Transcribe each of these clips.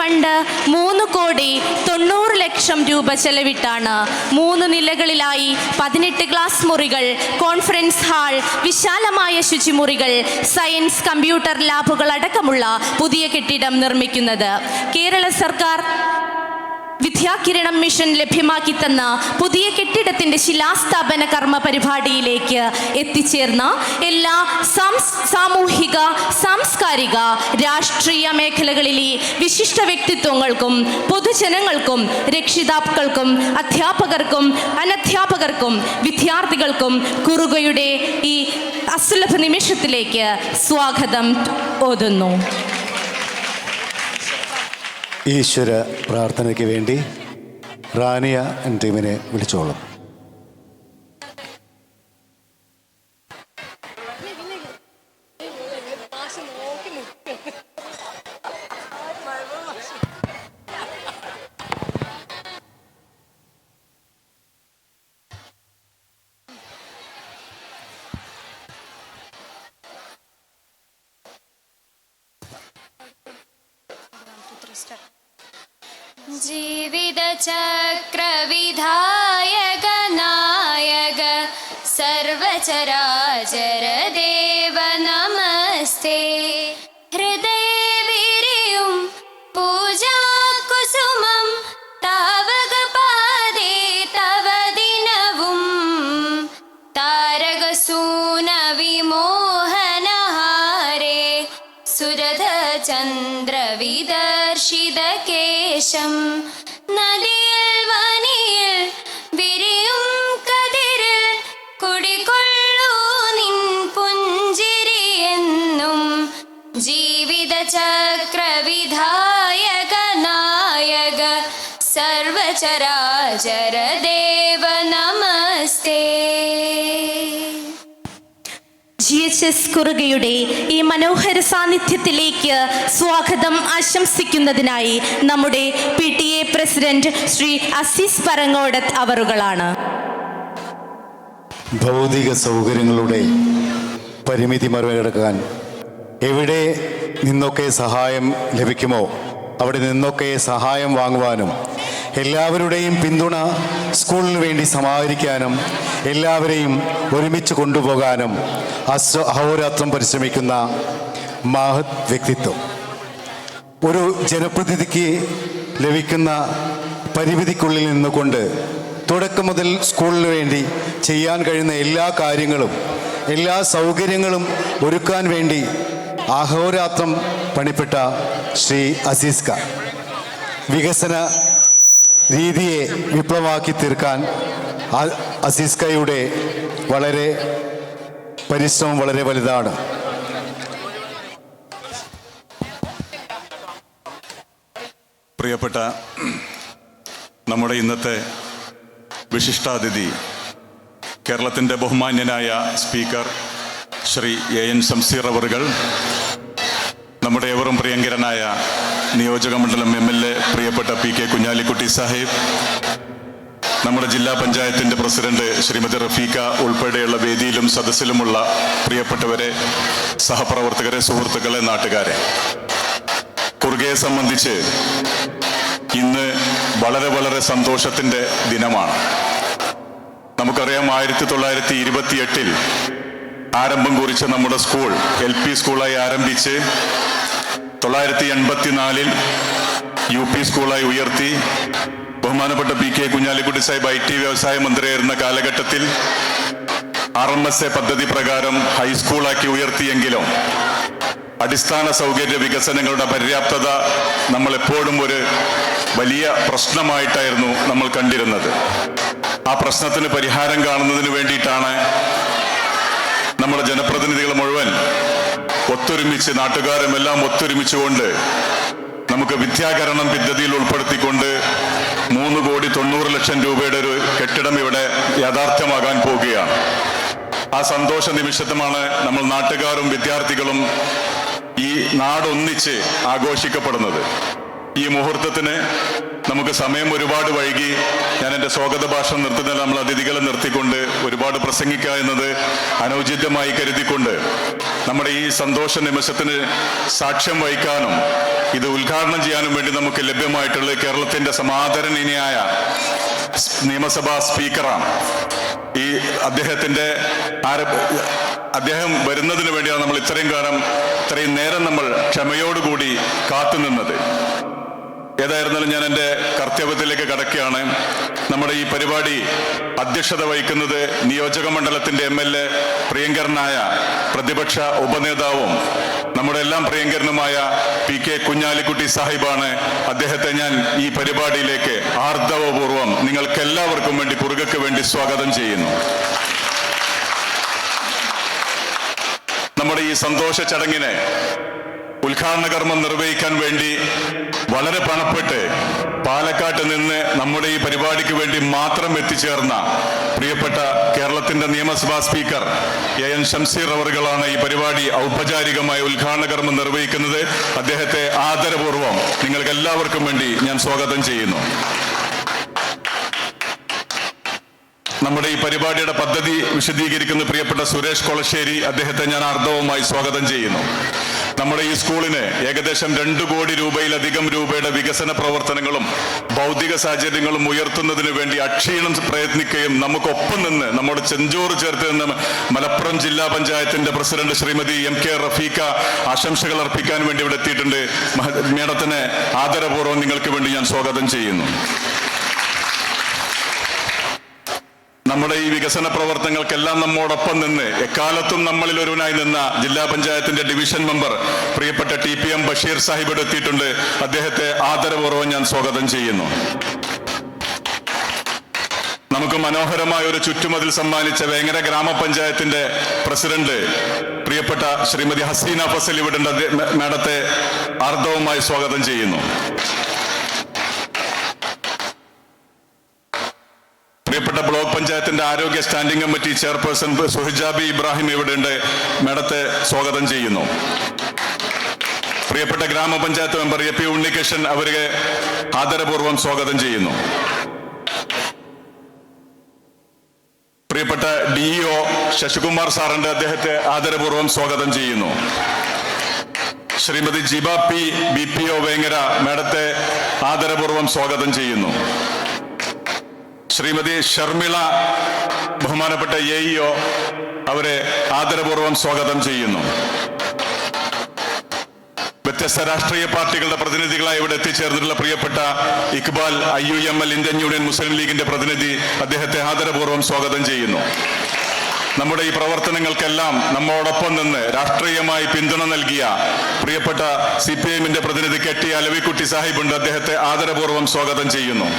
Fund 3,90,00,000 രൂപ ചെലവിട്ടാണ് 3 നിലകളിലായി 18 class മുറികൾ, conference hall, വിശാലമായ ശുചിമുറികൾ, സയൻസ് കമ്പ്യൂട്ടർ ലാബുകൾ അടക്കമുള്ള പുതിയ കെട്ടിടം നിർമ്മിക്കുന്നത്. കേരള സർക്കാർ വിദ്യാകിരണം മിഷൻ ലഭ്യമാക്കി തന്ന പുതിയ കെട്ടിടത്തിന്റെ ശിലാസ്ഥാപന കർമ്മ പരിപാടിയിലേക്ക് എത്തിച്ചേർന്ന എല്ലാ സാമൂഹിക, സാംസ്കാരിക, രാഷ്ട്രീയ മേഖലകളിലെ വിശിഷ്ട വ്യക്തിത്വങ്ങൾക്കും പൊതുജനങ്ങൾക്കും രക്ഷിതാക്കൾക്കും അധ്യാപകർക്കും അനധ്യാപകർക്കും വിദ്യാർത്ഥികൾക്കും കുറുകയുടെ ഈ അസുലഭ നിമിഷത്തിലേക്ക് സ്വാഗതം ഓതുന്നു. ഈശ്വര പ്രാർത്ഥനയ്ക്ക് വേണ്ടി റാനിയ ടീമിനെ വിളിച്ചോളും. ജീവിത ചക്രവിധായക നായക സർവചരാചര ദേവ നമസ്തേ. ഹൃദയ വിരിയും പൂജാകുസുമം താവക പാദേ തവ ദിനവും താരകസൂന വിമോഹനഹാരേ സുരധ ചന്ദ്ര വിദർശിത കേശം. നദിയിൽ വനിയിൽ വിരിയും കതിരിൽ കുടികൊള്ളൂ നിൻ പുഞ്ചിരിയെന്നും. ജീവിത ചക്രവിധായക നായക സർവചരാചര ദേവ നമസ്തേ. GHS കുറുകയുടെ ഈ മനോഹര സാന്നിധ്യത്തിലേക്ക് സ്വാഗതം ആശംസിക്കുന്നതിനായി നമ്മുടെ PTA പ്രസിഡന്റ് ശ്രീ അസീസ് പറങ്ങോടത്ത് അവറുകളാണ്. ഭൗതിക സൗകര്യങ്ങളുടെ പരിമിതി മറികടക്കാൻ എവിടെ നിന്നൊക്കെ സഹായം ലഭിക്കുമോ അവിടെ നിന്നൊക്കെ സഹായം വാങ്ങുവാനും എല്ലാവരുടെയും പിന്തുണ സ്കൂളിന് വേണ്ടി സമാഹരിക്കാനും എല്ലാവരെയും ഒരുമിച്ച് കൊണ്ടുപോകാനും അഹോരാത്രം പരിശ്രമിക്കുന്ന മഹത് വ്യക്തിത്വം. ഒരു ജനപ്രതിനിധിക്ക് ലഭിക്കുന്ന പരിമിതിക്കുള്ളിൽ നിന്നുകൊണ്ട് തുടക്കം മുതൽ സ്കൂളിന് വേണ്ടി ചെയ്യാൻ കഴിയുന്ന എല്ലാ കാര്യങ്ങളും എല്ലാ സൗകര്യങ്ങളും ഒരുക്കാൻ വേണ്ടി അഹോരാത്രം പണിപ്പെട്ട ശ്രീ അസീസ് ഖാൻ വികസന രീതിയെ വിപ്ലവമാക്കി തീർക്കാൻ അസീസ് ഖായുടെ വളരെ പരിശ്രമം വളരെ വലുതാണ്. പ്രിയപ്പെട്ട നമ്മുടെ ഇന്നത്തെ വിശിഷ്ടാതിഥി കേരളത്തിൻ്റെ ബഹുമാന്യനായ സ്പീക്കർ ശ്രീ AN ഷംസീർ അവറുകൾ, നമ്മുടെ ഏവരും പ്രിയങ്കരനായ നിയോജകമണ്ഡലം MLA പ്രിയപ്പെട്ട PK കുഞ്ഞാലിക്കുട്ടി സാഹിബ്, നമ്മുടെ ജില്ലാ പഞ്ചായത്തിൻ്റെ പ്രസിഡന്റ് ശ്രീമതി റഫീഖ ഉൾപ്പെടെയുള്ള വേദിയിലും സദസ്സിലുമുള്ള പ്രിയപ്പെട്ടവരെ, സഹപ്രവർത്തകരെ, സുഹൃത്തുക്കളെ, നാട്ടുകാരെ, കുറുകയെ സംബന്ധിച്ച് ഇന്ന് വളരെ വളരെ സന്തോഷത്തിൻ്റെ ദിനമാണ്. നമുക്കറിയാം, 1928 ആരംഭം കുറിച്ച നമ്മുടെ സ്കൂൾ LP സ്കൂളായി ആരംഭിച്ച് 1984 UP സ്കൂളായി ഉയർത്തി ബഹുമാനപ്പെട്ട PK കുഞ്ഞാലിക്കുട്ടി സാഹിബ് IT വ്യവസായ മന്ത്രിയായിരുന്ന കാലഘട്ടത്തിൽ RMSA പദ്ധതി പ്രകാരം ഹൈസ്കൂളാക്കി ഉയർത്തിയെങ്കിലും അടിസ്ഥാന സൗകര്യ വികസനങ്ങളുടെ പര്യാപ്തത നമ്മൾ എപ്പോഴും ഒരു വലിയ പ്രശ്നമായിട്ടായിരുന്നു നമ്മൾ കണ്ടിരുന്നത്. ആ പ്രശ്നത്തിന് പരിഹാരം കാണുന്നതിന് വേണ്ടിയിട്ടാണ് നമ്മുടെ ജനപ്രതിനിധികൾ മുഴുവൻ ഒത്തൊരുമിച്ച്, നാട്ടുകാരും എല്ലാം ഒത്തൊരുമിച്ചുകൊണ്ട് നമുക്ക് വിദ്യാകരണം പദ്ധതിയിൽ ഉൾപ്പെടുത്തിക്കൊണ്ട് 3,90,00,000 രൂപയുടെ ഒരു കെട്ടിടം ഇവിടെ യാഥാർത്ഥ്യമാകാൻ പോവുകയാണ്. ആ സന്തോഷ നിമിഷമാണ് നമ്മൾ നാട്ടുകാരും വിദ്യാർത്ഥികളും ഈ നാടൊന്നിച്ച് ആഘോഷിക്കപ്പെടുന്നത്. ഈ മുഹൂർത്തത്തിന് നമുക്ക് സമയം ഒരുപാട് വൈകി. ഞാൻ എൻ്റെ സ്വാഗത ഭാഷണം നിർത്തുന്നതിൽ നമ്മൾ അതിഥികളെ നിർത്തിക്കൊണ്ട് ഒരുപാട് പ്രസംഗിക്കുക എന്നത് അനൗചിത്യമായി കരുതിക്കൊണ്ട് നമ്മുടെ ഈ സന്തോഷ നിമിഷത്തിന് സാക്ഷ്യം വഹിക്കാനും ഇത് ഉദ്ഘാടനം ചെയ്യാനും വേണ്ടി നമുക്ക് ലഭ്യമായിട്ടുള്ള കേരളത്തിൻ്റെ സമാദരണീയനായ നിയമസഭാ സ്പീക്കറാണ്. ഈ അദ്ദേഹം വരുന്നതിന് വേണ്ടിയാണ് നമ്മൾ ഇത്രയും നേരം നമ്മൾ ക്ഷമയോടുകൂടി കാത്തുനിന്നത്. ഏതായിരുന്നാലും ഞാൻ എൻ്റെ കർത്തവ്യത്തിലേക്ക് കടക്കുകയാണ്. നമ്മുടെ ഈ പരിപാടി അധ്യക്ഷത വഹിക്കുന്നത് നിയോജക മണ്ഡലത്തിൻ്റെ MLA പ്രിയങ്കരനായ പ്രതിപക്ഷ ഉപനേതാവും നമ്മുടെ എല്ലാം പ്രിയങ്കരനുമായ PK കുഞ്ഞാലിക്കുട്ടി സാഹിബാണ്. അദ്ദേഹത്തെ ഞാൻ ഈ പരിപാടിയിലേക്ക് ആർദ്രവപൂർവ്വം നിങ്ങൾക്ക് എല്ലാവർക്കും വേണ്ടി കുറുകയ്ക്ക് വേണ്ടി സ്വാഗതം ചെയ്യുന്നു. നമ്മുടെ ഈ സന്തോഷ ചടങ്ങിനെ ഉദ്ഘാടന കർമ്മം നിർവഹിക്കാൻ വേണ്ടി വളരെ പണപ്പെട്ട് പാലക്കാട്ട് നിന്ന് നമ്മുടെ ഈ പരിപാടിക്ക് വേണ്ടി മാത്രം എത്തിച്ചേർന്ന പ്രിയപ്പെട്ട കേരളത്തിന്റെ നിയമസഭാ സ്പീക്കർ AN ഷംസീർ അവറുകളാണ് ഈ പരിപാടി ഔപചാരികമായ ഉദ്ഘാടന കർമ്മം നിർവഹിക്കുന്നത്. അദ്ദേഹത്തെ ആദരപൂർവ്വം നിങ്ങൾക്ക് എല്ലാവർക്കും വേണ്ടി ഞാൻ സ്വാഗതം ചെയ്യുന്നു. നമ്മുടെ ഈ പരിപാടിയുടെ പദ്ധതി വിശദീകരിക്കുന്ന പ്രിയപ്പെട്ട സുരേഷ് കൊളശ്ശേരി, അദ്ദേഹത്തെ ഞാൻ ആർദ്രവുമായി സ്വാഗതം ചെയ്യുന്നു. നമ്മുടെ ഈ സ്കൂളിന് ഏകദേശം 2 കോടി രൂപയിലധികം രൂപയുടെ വികസന പ്രവർത്തനങ്ങളും ഭൗതിക സാഹചര്യങ്ങളും ഉയർത്തുന്നതിന് വേണ്ടി അക്ഷീണം പ്രയത്നിക്കുകയും നമുക്കൊപ്പം നിന്ന് നമ്മുടെ ചെഞ്ചോറ് ചേർത്ത് നിന്ന് മലപ്പുറം ജില്ലാ പഞ്ചായത്തിന്റെ പ്രസിഡന്റ് ശ്രീമതി MK റഫീഖ ആശംസകൾ അർപ്പിക്കാൻ വേണ്ടി ഇവിടെ എത്തിയിട്ടുണ്ട്. മേഡത്തിന് ആദരപൂർവ്വം നിങ്ങൾക്ക് വേണ്ടി ഞാൻ സ്വാഗതം ചെയ്യുന്നു. നമ്മുടെ ഈ വികസന പ്രവർത്തനങ്ങൾക്കെല്ലാം നമ്മോടൊപ്പം നിന്ന് എക്കാലത്തും നമ്മളിൽ ഒരുവനായി നിന്ന ജില്ലാ പഞ്ചായത്തിന്റെ ഡിവിഷൻ മെമ്പർ പ്രിയപ്പെട്ട TPM ബഷീർ സാഹിബ് എത്തിയിട്ടുണ്ട്. അദ്ദേഹത്തെ ആദരപൂർവ്വം ഞാൻ സ്വാഗതം ചെയ്യുന്നു. നമുക്ക് മനോഹരമായ ഒരു ചുറ്റുമതിൽ സമ്മാനിച്ച വേങ്ങര ഗ്രാമപഞ്ചായത്തിന്റെ പ്രസിഡന്റ് പ്രിയപ്പെട്ട ശ്രീമതി ഹസീന ഫസൽ ഇവിടെ മേഡത്തെ ആർദ്രവുമായി സ്വാഗതം ചെയ്യുന്നു. പ്രിയപ്പെട്ട ബ്ലോക്ക് പഞ്ചായത്തിന്റെ ആരോഗ്യ സ്റ്റാൻഡിംഗ് കമ്മിറ്റി ചെയർപേഴ്സൺ സുഹിജാബി ഇബ്രാഹിം ഇവിടെയുണ്ട്. മേഡത്തെ സ്വാഗതം ചെയ്യുന്നു. പ്രിയപ്പെട്ട ഗ്രാമപഞ്ചായത്ത് മെമ്പർ AP ഉണ്ണികൃഷ്ണൻ അവരെ ആദരപൂർവ്വം സ്വാഗതം ചെയ്യുന്നു. പ്രിയപ്പെട്ട DEO ശശികുമാർ സാറുണ്ട്. അദ്ദേഹത്തെ ആദരപൂർവ്വം സ്വാഗതം ചെയ്യുന്നു. ശ്രീമതി ജിബ P BPO വേങ്ങര, മേഡത്തെ ആദരപൂർവ്വം സ്വാഗതം ചെയ്യുന്നു. ശ്രീമതി ഷർമിള ബഹുമാനപ്പെട്ട AEO, അവരെ ആദരപൂർവ്വം സ്വാഗതം ചെയ്യുന്നു. വ്യത്യസ്ത രാഷ്ട്രീയ പാർട്ടികളുടെ പ്രതിനിധികളായി ഇവിടെ എത്തിച്ചേർന്നിട്ടുള്ള പ്രിയപ്പെട്ട ഇക്ബാൽ IUML ഇന്ത്യൻ യൂണിയൻ മുസ്ലിം ലീഗിന്റെ പ്രതിനിധി, അദ്ദേഹത്തെ ആദരപൂർവ്വം സ്വാഗതം ചെയ്യുന്നു. നമ്മുടെ ഈ പ്രവർത്തനങ്ങൾക്കെല്ലാം നമ്മോടൊപ്പം നിന്ന് രാഷ്ട്രീയമായി പിന്തുണ നൽകിയ പ്രിയപ്പെട്ട CPIന്റെ പ്രതിനിധി KT അലവിക്കുട്ടി സാഹിബുണ്ട്. അദ്ദേഹത്തെ ആദരപൂർവ്വം സ്വാഗതം ചെയ്യുന്നു.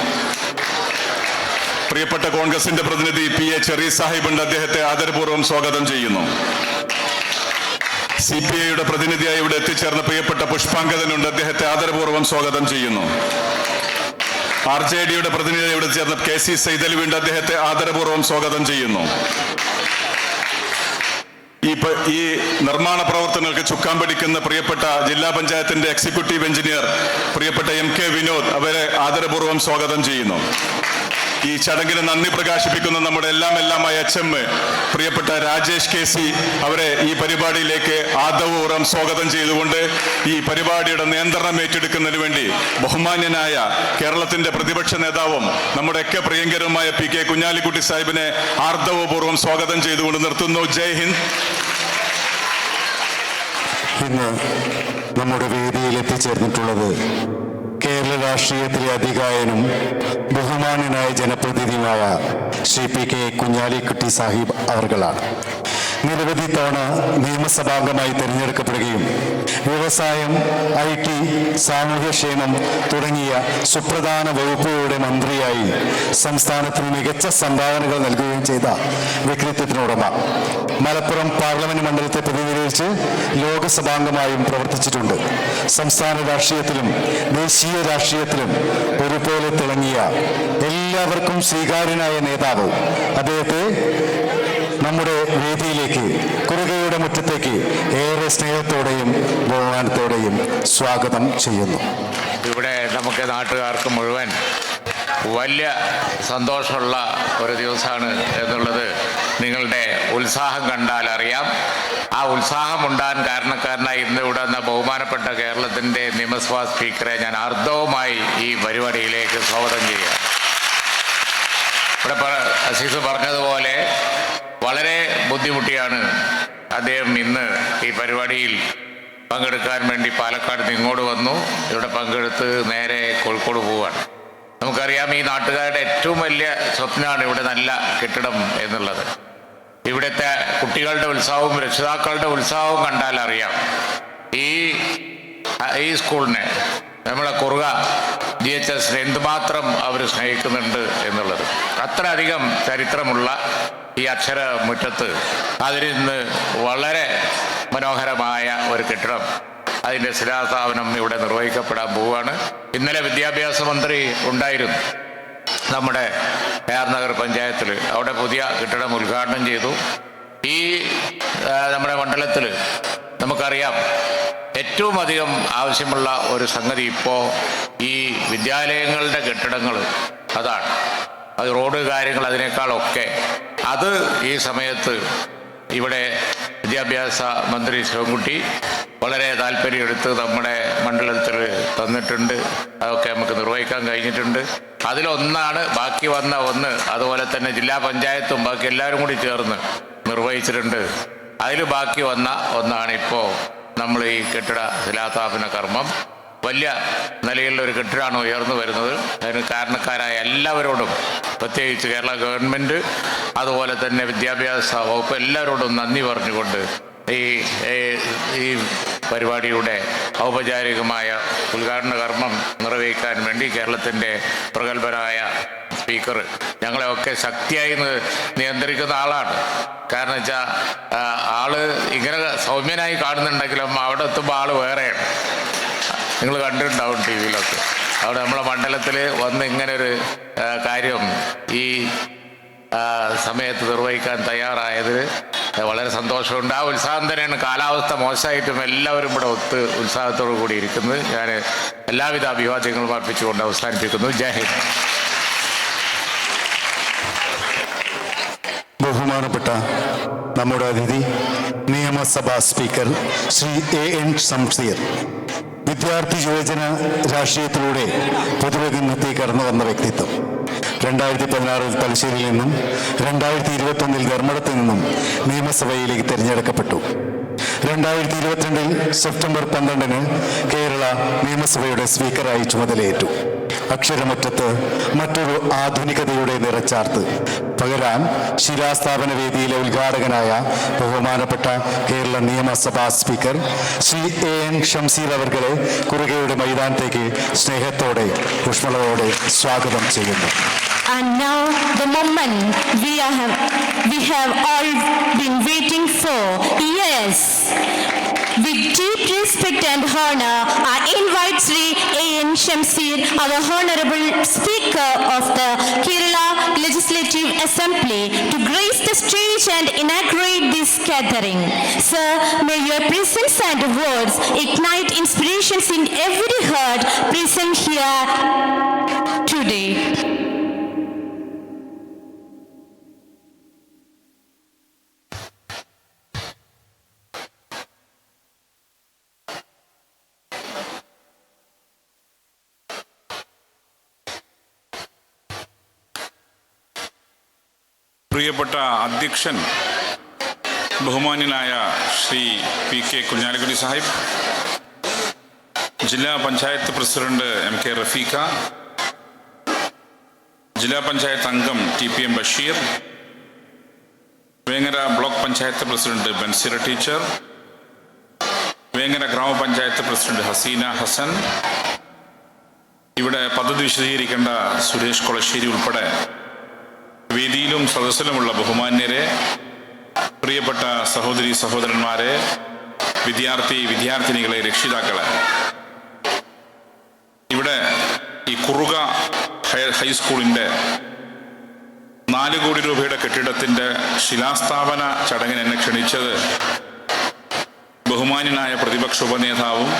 പ്രിയപ്പെട്ട കോൺഗ്രസിന്റെ പ്രതിനിധി PA ചെറി സാഹിബുണ്ട്. അദ്ദേഹത്തെ ആദരപൂർവ്വം സ്വാഗതം ചെയ്യുന്നു. CPIയുടെ പ്രതിനിധിയായി ഇവിടെ എത്തിച്ചേർന്ന പ്രിയപ്പെട്ട പുഷ്പാങ്കദനുണ്ട്. അദ്ദേഹത്തെ ആദരപൂർവ്വം സ്വാഗതം ചെയ്യുന്നു. RJDയുടെ പ്രതിനിധിയായി ഇവിടെ ചേർന്ന KC സൈതലവിണ്ട്. അദ്ദേഹത്തെ ആദരപൂർവ്വം സ്വാഗതം ചെയ്യുന്നു. ഈ നിർമ്മാണ പ്രവർത്തനങ്ങൾക്ക് ചുക്കാൻ പിടിക്കുന്ന പ്രിയപ്പെട്ട ജില്ലാ പഞ്ചായത്തിന്റെ എക്സിക്യൂട്ടീവ് എഞ്ചിനീയർ പ്രിയപ്പെട്ട MK വിനോദ്, അവരെ ആദരപൂർവ്വം സ്വാഗതം ചെയ്യുന്നു. ഈ ചടങ്ങിന് നന്ദി പ്രകാശിപ്പിക്കുന്ന നമ്മുടെ എല്ലാമായ HM പ്രിയപ്പെട്ട രാജേഷ് KC, അവരെ ഈ പരിപാടിയിലേക്ക് ആദരപൂർവ്വം സ്വാഗതം ചെയ്തുകൊണ്ട് ഈ പരിപാടിയുടെ നിയന്ത്രണം ഏറ്റെടുക്കുന്നതിന് വേണ്ടി ബഹുമാന്യനായ കേരളത്തിന്റെ പ്രതിപക്ഷ നേതാവും നമ്മുടെയൊക്കെ പ്രിയങ്കരമായ PK കുഞ്ഞാലിക്കുട്ടി സാഹിബിനെ ആർദ്രപൂർവ്വം സ്വാഗതം ചെയ്തുകൊണ്ട് നിർത്തുന്നു. ജയ് ഹിന്ദ്. ഇന്ന് നമ്മുടെ വേദിയിൽ എത്തിച്ചേർന്നിട്ടുള്ളത് കേരള രാഷ്ട്രീയത്തിലെ അധികായനും ബഹുമാന്യനായ ജനപ്രതിനിധിയുമായ ശ്രീ PK കുഞ്ഞാലിക്കുട്ടി സാഹിബ് അവർകളാണ്. നിരവധി തവണ നിയമസഭാംഗമായി തിരഞ്ഞെടുക്കപ്പെടുകയും വ്യവസായം, IT, സാമൂഹ്യക്ഷേമം തുടങ്ങിയ സുപ്രധാന വകുപ്പുകളുടെ മന്ത്രിയായി സംസ്ഥാനത്തിന് മികച്ച സംഭാവനകൾ നൽകുകയും ചെയ്ത വ്യക്തിത്വത്തിനുടമ. മലപ്പുറം പാർലമെന്റ് മണ്ഡലത്തെ പ്രതിനിധീകരിച്ച് ലോകസഭാംഗമായും പ്രവർത്തിച്ചിട്ടുണ്ട്. സംസ്ഥാന രാഷ്ട്രീയത്തിലും ദേശീയ രാഷ്ട്രീയത്തിലും ഒരുപോലെ തിളങ്ങിയ എല്ലാവർക്കും സ്വീകാര്യനായ നേതാവ്. അദ്ദേഹത്തെ നമ്മുടെ വേദിയിലേക്ക്, കുറുകയുടെ മുറ്റത്തേക്ക് ഏറെ സ്നേഹത്തോടെയും ബഹുമാനത്തോടെയും സ്വാഗതം ചെയ്യുന്നു. ഇവിടെ നാട്ടുകാർക്ക് മുഴുവൻ വലിയ സന്തോഷമുള്ള ഒരു ദിവസമാണ് എന്നുള്ളത് നിങ്ങളുടെ ഉത്സാഹം കണ്ടാൽ അറിയാം. ആ ഉത്സാഹം ഉണ്ടാകാൻ കാരണക്കാരനായി ഇന്ന് ഇവിടെ വന്ന ബഹുമാനപ്പെട്ട കേരളത്തിൻ്റെ നിയമസഭാ സ്പീക്കറെ ഞാൻ ആർദ്രവുമായി ഈ പരിപാടിയിലേക്ക് സ്വാഗതം ചെയ്യുക. ഇവിടെ അസീസ് പറഞ്ഞതുപോലെ വളരെ ബുദ്ധിമുട്ടിയാണ് അദ്ദേഹം ഇന്ന് ഈ പരിപാടിയിൽ പങ്കെടുക്കാൻ വേണ്ടി പാലക്കാട് നിന്ന് ഇങ്ങോട്ട് വന്നു. ഇവിടെ പങ്കെടുത്ത് നേരെ കോഴിക്കോട് പോവുകയാണ്. നമുക്കറിയാം, ഈ നാട്ടുകാരുടെ ഏറ്റവും വലിയ സ്വപ്നമാണ് ഇവിടെ നല്ല കെട്ടിടം എന്നുള്ളത്. ഇവിടുത്തെ കുട്ടികളുടെ ഉത്സാഹവും രക്ഷിതാക്കളുടെ ഉത്സാഹവും കണ്ടാൽ അറിയാം ഈ സ്കൂളിനെ, നമ്മളെ കുറുക GHS എന്തുമാത്രം അവർ സ്നേഹിക്കുന്നുണ്ട് എന്നുള്ളത്. അത്രയധികം ചരിത്രമുള്ള ഈ അക്ഷര മുറ്റത്ത് അതിൽ നിന്ന് വളരെ മനോഹരമായ ഒരു കെട്ടിടം, അതിൻ്റെ ശിലാസ്ഥാപനം ഇവിടെ നിർവഹിക്കപ്പെടാൻ പോവുകയാണ്. ഇന്നലെ വിദ്യാഭ്യാസ മന്ത്രി ഉണ്ടായിരുന്നു നമ്മുടെ AR നഗർ പഞ്ചായത്തിൽ. അവിടെ പുതിയ കെട്ടിടം ഉദ്ഘാടനം ചെയ്തു. ഈ നമ്മുടെ മണ്ഡലത്തിൽ നമുക്കറിയാം ഏറ്റവും അധികം ആവശ്യമുള്ള ഒരു സംഗതി ഇപ്പോൾ ഈ വിദ്യാലയങ്ങളുടെ കെട്ടിടങ്ങൾ, അതാണ്. അത് റോഡ് കാര്യങ്ങൾ അതിനേക്കാളൊക്കെ അത് ഈ സമയത്ത് ഇവിടെ വിദ്യാഭ്യാസ മന്ത്രി ശിവൻകുട്ടി വളരെ താല്പര്യമെടുത്ത് നമ്മുടെ മണ്ഡലത്തിൽ തന്നിട്ടുണ്ട്. അതൊക്കെ നമുക്ക് നിർവഹിക്കാൻ കഴിഞ്ഞിട്ടുണ്ട്. അതിലൊന്നാണ് ബാക്കി വന്ന ഒന്ന്. അതുപോലെ തന്നെ ജില്ലാ പഞ്ചായത്തും ബാക്കി എല്ലാവരും കൂടി ചേർന്ന് നിർവഹിച്ചിട്ടുണ്ട്. അതിൽ ബാക്കി വന്ന ഒന്നാണ് ഇപ്പോൾ നമ്മൾ ഈ കെട്ടിട ശിലാസ്ഥാപന കർമ്മം. വലിയ നിലയിലുള്ള ഒരു കെട്ടിടമാണ് ഉയർന്നു വരുന്നത്. അതിന് കാരണക്കാരായ എല്ലാവരോടും, പ്രത്യേകിച്ച് കേരള ഗവൺമെൻറ്, അതുപോലെ തന്നെ വിദ്യാഭ്യാസ വകുപ്പ്, എല്ലാവരോടും നന്ദി പറഞ്ഞുകൊണ്ട് ഈ പരിപാടിയുടെ ഔപചാരികമായ ഉദ്ഘാടന കർമ്മം നിർവഹിക്കാൻ വേണ്ടി കേരളത്തിൻ്റെ പ്രഗത്ഭരായ സ്പീക്കർ ഞങ്ങളെയൊക്കെ ശക്തിയായി നിയന്ത്രിക്കുന്ന ആളാണ്. കാരണം വെച്ചാൽ ആള് ഇങ്ങനെ സൗമ്യനായി കാണുന്നുണ്ടെങ്കിലും അവിടെ എത്തുമ്പോൾ ആള് വേറെയാണ്. നിങ്ങൾ കണ്ടിട്ടുണ്ടാവും TV യിലൊക്കെ. അവിടെ നമ്മളെ മണ്ഡലത്തിൽ വന്ന് ഇങ്ങനൊരു കാര്യം ഈ സമയത്ത് നിർവഹിക്കാൻ തയ്യാറായതിൽ വളരെ സന്തോഷമുണ്ട്. ആ ഉത്സാഹം തന്നെയാണ്. കാലാവസ്ഥ മോശമായിട്ടും എല്ലാവരും ഇവിടെ ഉത്സാഹത്തോടു കൂടി ഇരിക്കുന്നത്. ഞാൻ എല്ലാവിധ അഭിവാദ്യങ്ങളും അർപ്പിച്ചുകൊണ്ട് അവസാനിപ്പിക്കുന്നു. ജയ് ഹിന്ദ്. ബഹുമാനപ്പെട്ട നമ്മുടെ അതിഥി നിയമസഭാ സ്പീക്കർ ശ്രീ AN ഷംസീർ വിദ്യാർത്ഥി യുവജന രാഷ്ട്രീയത്തിലൂടെ പൊതുരംഗത്തേക്ക് കടന്നു വന്ന വ്യക്തിത്വം. 2016 തലശ്ശേരിയിൽ നിന്നും 2021 ധർമ്മടത്തിൽ നിന്നും നിയമസഭയിലേക്ക് തിരഞ്ഞെടുക്കപ്പെട്ടു. 2022 സെപ്റ്റംബർ 12 കേരള നിയമസഭയുടെ സ്പീക്കറായി ചുമതലയേറ്റു. അക്ഷരമുറ്റത്ത് മറ്റൊരു ആധുനികതയുടെ നിറച്ചാർത്ത് പകരാൻ ശിലാസ്ഥാപന വേദിയിലെ ഉദ്ഘാടകനായ ബഹുമാനപ്പെട്ട കേരള നിയമസഭാ സ്പീക്കർ ശ്രീ AN ഷംസീർ അവർകളെ കുറുകയുടെ മൈതാനത്തേക്ക് സ്നേഹത്തോടെ ഊഷ്മളതയോടെ സ്വാഗതം ചെയ്യുന്നു. And now the moment we have all been waiting for. Yes, with deep respect and honor, I invite Sri AN Shamsir, our Honorable Speaker of the Kerala Legislative Assembly, to grace the stage and inaugurate this gathering. Sir, may your presence and words ignite inspirations in every heart present here today. പ്രിയപ്പെട്ട അധ്യക്ഷൻ ബഹുമാന്യനായ Shri PK Kunhalikutty Sahib, ജില്ലാ panchayat president MK Rafiqa, ജില്ലാ പഞ്ചായത്ത് അംഗം TPM Basheer, Vengara block panchayat president Bansira teacher, Vengara ഗ്രാമപഞ്ചായത്ത് president Hasina Hasan, ഇവിടെ പദ്ധതി വിശദീകരിക്കേണ്ട സുരേഷ് കൊളശ്ശേരി ഉൾപ്പെടെ വേദിയിലും സദസ്സിലുമുള്ള ബഹുമാന്യരെ, പ്രിയപ്പെട്ട സഹോദരി സഹോദരന്മാരെ, വിദ്യാർത്ഥിനികളെ, രക്ഷിതാക്കളെ, ഇവിടെ ഈ കുറുക ഹൈസ്കൂളിൻ്റെ 4 കോടി രൂപയുടെ കെട്ടിടത്തിൻ്റെ ശിലാസ്ഥാപന ചടങ്ങിന് എന്നെ ക്ഷണിച്ചത് ബഹുമാന്യനായ പ്രതിപക്ഷ ഉപനേതാവും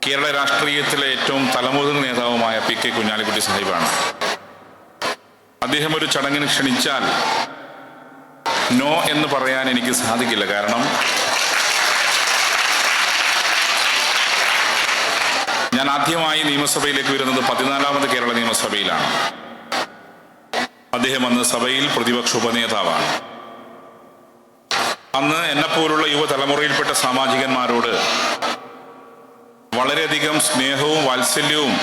കേരള രാഷ്ട്രീയത്തിലെ ഏറ്റവും തലമുതിർന്ന നേതാവുമായ പി കെ കുഞ്ഞാലിക്കുട്ടി സാഹിബാണ്. അദ്ദേഹം ഒരു ചടങ്ങിന് ക്ഷണിച്ചാൽ നോ എന്ന് പറയാൻ എനിക്ക് സാധിക്കില്ല. കാരണം ഞാൻ ആദ്യമായി നിയമസഭയിലേക്ക് വരുന്നത് 14ാമത് കേരള നിയമസഭയിലാണ്. അദ്ദേഹം അന്ന് സഭയിൽ പ്രതിപക്ഷ ഉപനേതാവാണ്. അന്ന് എന്നെപ്പോലുള്ള യുവതലമുറയിൽപ്പെട്ട സാമാജികന്മാരോട് വളരെയധികം സ്നേഹവും വാത്സല്യവും